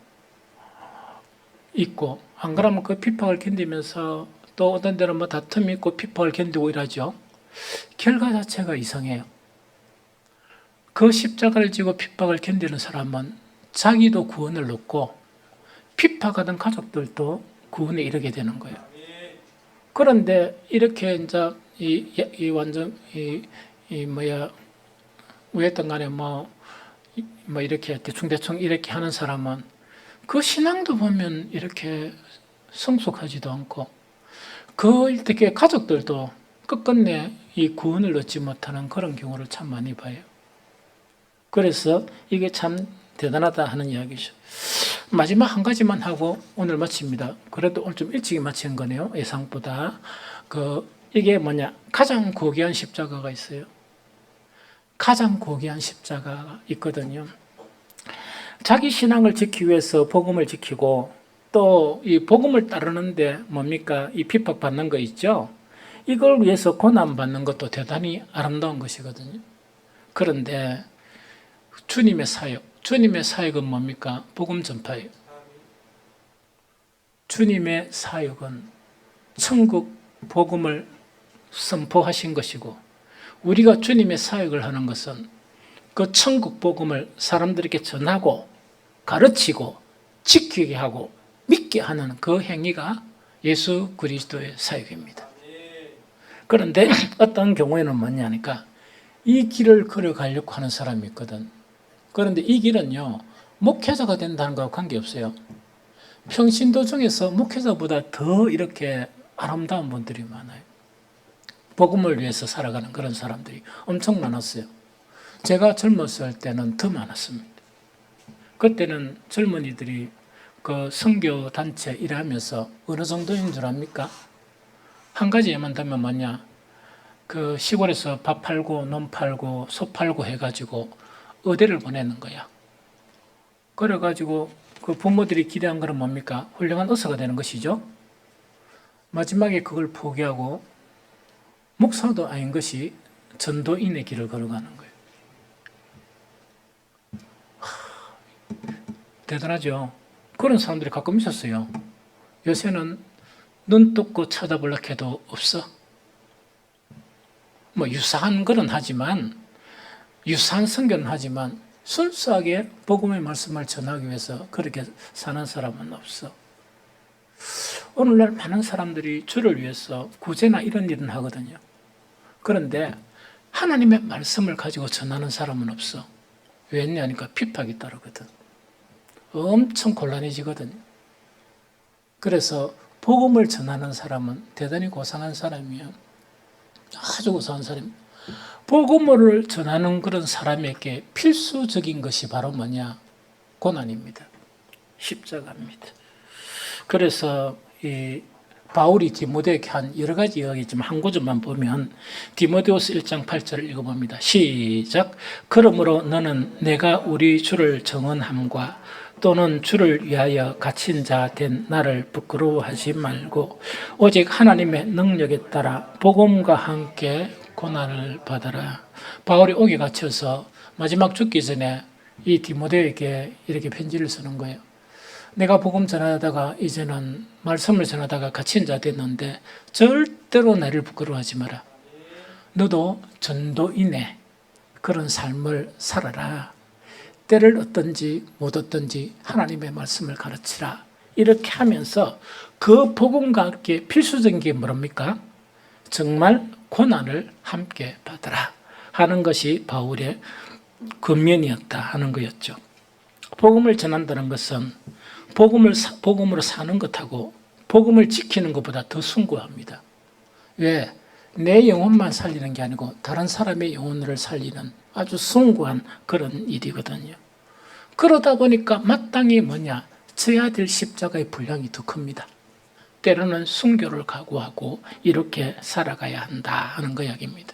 있고, 안 그러면 그 핍박을 견디면서 또 어떤 데는 다툼이 있고 핍박을 견디고 이러죠. 결과 자체가 이상해요. 그 십자가를 지고 핍박을 견디는 사람은 자기도 구원을 얻고 핍박하던 가족들도 구원에 이르게 되는 거예요. 그런데 이렇게 이제 이 완전 왜였던 간에 이렇게 대충 이렇게 하는 사람은 그 신앙도 보면 이렇게 성숙하지도 않고 그 이렇게 가족들도 끝끝내 이 구원을 얻지 못하는 그런 경우를 참 많이 봐요. 그래서 이게 참 대단하다 하는 이야기죠. 마지막 한 가지만 하고 오늘 마칩니다. 그래도 오늘 좀 일찍 마치는 거네요. 예상보다. 이게 뭐냐? 가장 고귀한 십자가가 있어요. 가장 고귀한 십자가가 있거든요. 자기 신앙을 지키기 위해서 복음을 지키고 또 이 복음을 따르는데 뭡니까? 이 핍박받는 거 있죠? 이걸 위해서 고난받는 것도 대단히 아름다운 것이거든요. 그런데 주님의 사역은 뭡니까? 복음 전파예요. 주님의 사역은 천국 복음을 선포하신 것이고 우리가 주님의 사역을 하는 것은 그 천국 복음을 사람들에게 전하고 가르치고 지키게 하고 믿게 하는 그 행위가 예수 그리스도의 사역입니다. 그런데 어떤 경우에는 뭐냐니까 이 길을 걸어가려고 하는 사람이 있거든. 그런데 이 길은요, 목회자가 된다는 것과 관계없어요. 평신도 중에서 목회자보다 더 이렇게 아름다운 분들이 많아요. 복음을 위해서 살아가는 그런 사람들이 엄청 많았어요. 제가 젊었을 때는 더 많았습니다. 그때는 젊은이들이 그 선교 단체 일하면서 어느 정도인 줄 압니까? 한 가지 예만 들면 뭐냐? 그 시골에서 밥 팔고 논 팔고 소 팔고 해가지고 의대를 보내는 거야. 그래가지고 그 부모들이 기대한 건 뭡니까? 훌륭한 의사가 되는 것이죠. 마지막에 그걸 포기하고 목사도 아닌 것이 전도인의 길을 걸어가는 거예요. 대단하죠. 그런 사람들이 가끔 있었어요. 요새는 눈 떴고 찾아보려고 해도 없어. 유사한 글은 하지만 유사한 선교는 하지만 순수하게 복음의 말씀을 전하기 위해서 그렇게 사는 사람은 없어. 오늘날 많은 사람들이 주를 위해서 구제나 이런 일은 하거든요. 그런데 하나님의 말씀을 가지고 전하는 사람은 없어. 왜냐니까 핍박이 따르거든. 엄청 곤란해지거든요. 그래서 복음을 전하는 사람은 대단히 고상한 사람이에요. 아주 고상한 사람. 복음을 전하는 그런 사람에게 필수적인 것이 바로 뭐냐? 고난입니다. 십자가입니다. 그래서 이 바울이 디모데에게 한 여러 가지 이야기지만 한 구절만 보면 디모데후서 1장 8절을 읽어봅니다. 시작. 그러므로 너는 내가 우리 주를 정언함과 또는 주를 위하여 갇힌 자 된 나를 부끄러워하지 말고 오직 하나님의 능력에 따라 복음과 함께 고난을 받아라. 바울이 옥에 갇혀서 마지막 죽기 전에 이 디모데에게 이렇게 편지를 쓰는 거예요. 내가 복음 전하다가 이제는 말씀을 전하다가 갇힌 자 됐는데 절대로 나를 부끄러워하지 마라. 너도 전도인의 그런 삶을 살아라. 때를 얻든지 못 얻든지 하나님의 말씀을 가르치라. 이렇게 하면서 그 복음과 함께 필수적인 게 뭡니까? 정말 고난을 함께 받으라 하는 것이 바울의 권면이었다 하는 거였죠. 복음을 전한다는 것은 복음으로 사는 것하고 복음을 지키는 것보다 더 숭고합니다. 왜? 내 영혼만 살리는 게 아니고 다른 사람의 영혼을 살리는 아주 숭고한 그런 일이거든요. 그러다 보니까 마땅히 뭐냐? 져야 될 십자가의 분량이 더 큽니다. 때로는 순교를 각오하고 이렇게 살아가야 한다 하는 거 이야기입니다.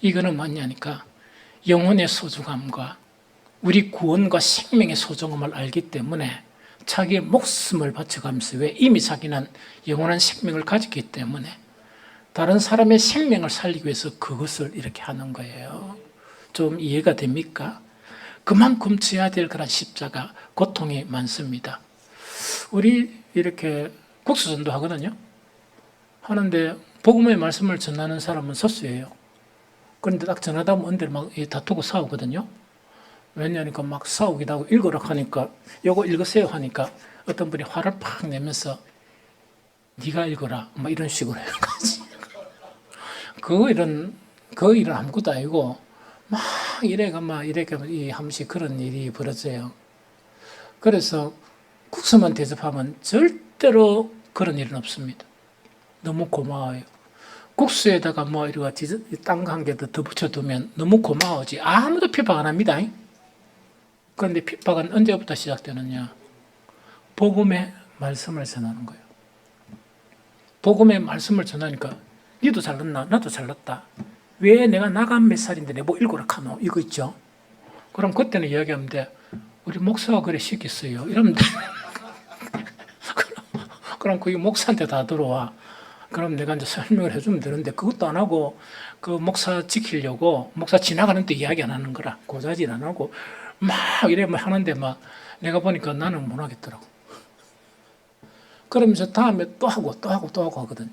이거는 뭐냐니까 영혼의 소중함과 우리 구원과 생명의 소중함을 알기 때문에 자기의 목숨을 바쳐가면서 왜 이미 자기는 영원한 생명을 가졌기 때문에 다른 사람의 생명을 살리기 위해서 그것을 이렇게 하는 거예요. 좀 이해가 됩니까? 그만큼 져야 될 그런 십자가 고통이 많습니다. 우리 이렇게 국수전도 하거든요. 하는데 복음의 말씀을 전하는 사람은 소수예요. 그런데 딱 전하다 보면 언들 막 다투고 싸우거든요. 왜냐니까 막 싸우기도 하고 읽으라 하니까 요거 읽으세요 하니까 어떤 분이 화를 팍 내면서 네가 읽어라 막 이런 식으로 해요. 그 일은 아무것도 아니고 막 이래가 이 함시 그런 일이 벌어져요. 그래서 국수만 대접하면 절대로 그런 일은 없습니다. 너무 고마워요. 국수에다가 뭐 이렇게 딴 한 개 더 붙여두면 너무 고마워지. 아무도 핍박 안 합니다. 그런데 핍박은 언제부터 시작되느냐? 복음의 말씀을 전하는 거예요. 복음의 말씀을 전하니까 니도 잘났나? 나도 잘났다. 왜 내가 나간 몇 살인데 내 뭐 읽으라 카노? 이거 있죠? 그럼 그때는 이야기하면 돼. 우리 목사가 그래 시켰어요. 이러면 돼. 그럼 그게 목사한테 다 들어와. 그럼 내가 이제 설명을 해주면 되는데 그것도 안 하고 그 목사 지키려고 목사 지나가는데 이야기 안 하는 거라. 고자질 안 하고 막 이래 뭐 하는데 막 내가 보니까 나는 못 하겠더라고. 그러면서 다음에 또 하고 하거든.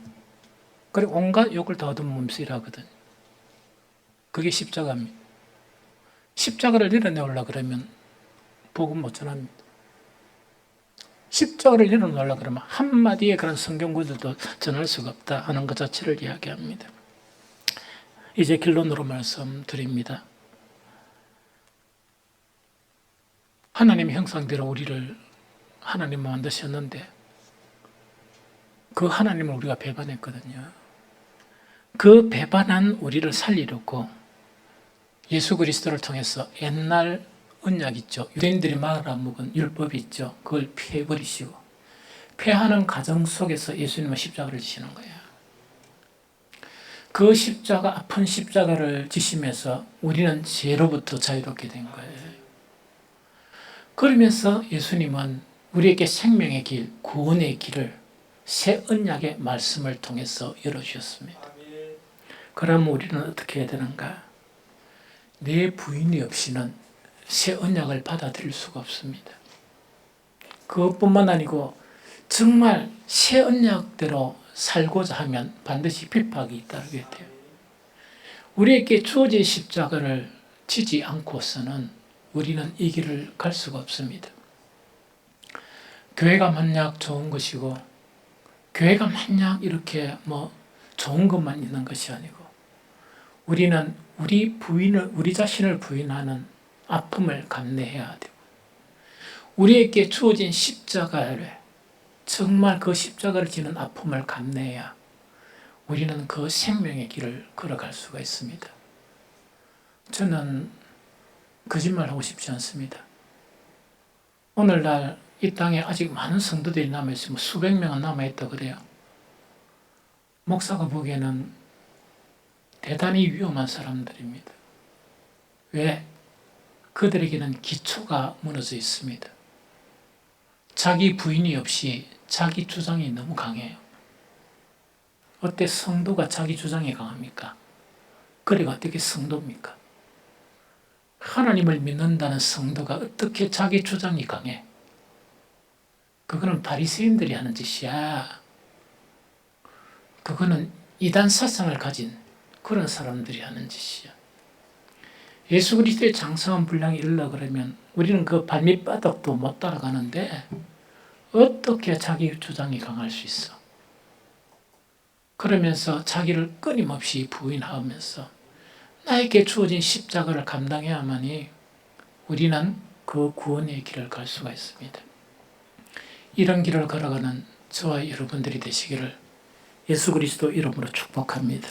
그리고 온갖 욕을 다 얻으면서 일하거든. 그게 십자가입니다. 십자가를 내려놓으려고 그러면 복음 못 전합니다. 십자가를 내려놓으려고 그러면 한마디의 그런 성경 구절도 전할 수가 없다 하는 것 자체를 이야기합니다. 이제 결론으로 말씀드립니다. 하나님의 형상대로 우리를 하나님 만드셨는데 그 하나님을 우리가 배반했거든요. 그 배반한 우리를 살리려고 예수 그리스도를 통해서 옛날 언약 있죠. 유대인들이 말아먹은 율법이 있죠. 그걸 피해버리시고 폐하는 과정 속에서 예수님은 십자가를 지시는 거예요. 그 십자가, 아픈 십자가를 지시면서 우리는 죄로부터 자유롭게 된 거예요. 그러면서 예수님은 우리에게 생명의 길, 구원의 길을 새 언약의 말씀을 통해서 열어주셨습니다. 그러면 우리는 어떻게 해야 되는가? 내 부인이 없이는 새 언약을 받아들일 수가 없습니다. 그것뿐만 아니고 정말 새 언약대로 살고자 하면 반드시 핍박이 따르게 돼요. 우리에게 주어진 십자가를 지지 않고서는 우리는 이 길을 갈 수가 없습니다. 교회가 만약 좋은 것이고 교회가 만약 이렇게 뭐 좋은 것만 있는 것이 아니고 우리는 우리 자신을 부인하는 아픔을 감내해야 되고 우리에게 주어진 십자가를 정말 그 십자가를 지는 아픔을 감내해야 우리는 그 생명의 길을 걸어갈 수가 있습니다. 저는 거짓말하고 싶지 않습니다. 오늘날 이 땅에 아직 많은 성도들이 남아있으면 수백 명은 남아있다 그래요. 목사가 보기에는 대단히 위험한 사람들입니다. 왜? 그들에게는 기초가 무너져 있습니다. 자기 부인이 없이 자기 주장이 너무 강해요. 어때 성도가 자기 주장이 강합니까? 그래가 어떻게 성도입니까? 하나님을 믿는다는 성도가 어떻게 자기 주장이 강해? 그거는 바리새인들이 하는 짓이야. 그거는 이단 사상을 가진 그런 사람들이 하는 짓이야. 예수 그리스도의 장성한 분량이 이르려 그러면 우리는 그 발밑바닥도 못 따라가는데 어떻게 자기 주장이 강할 수 있어? 그러면서 자기를 끊임없이 부인하면서 나에게 주어진 십자가를 감당해야만이 우리는 그 구원의 길을 갈 수가 있습니다. 이런 길을 걸어가는 저와 여러분들이 되시기를 예수 그리스도 이름으로 축복합니다.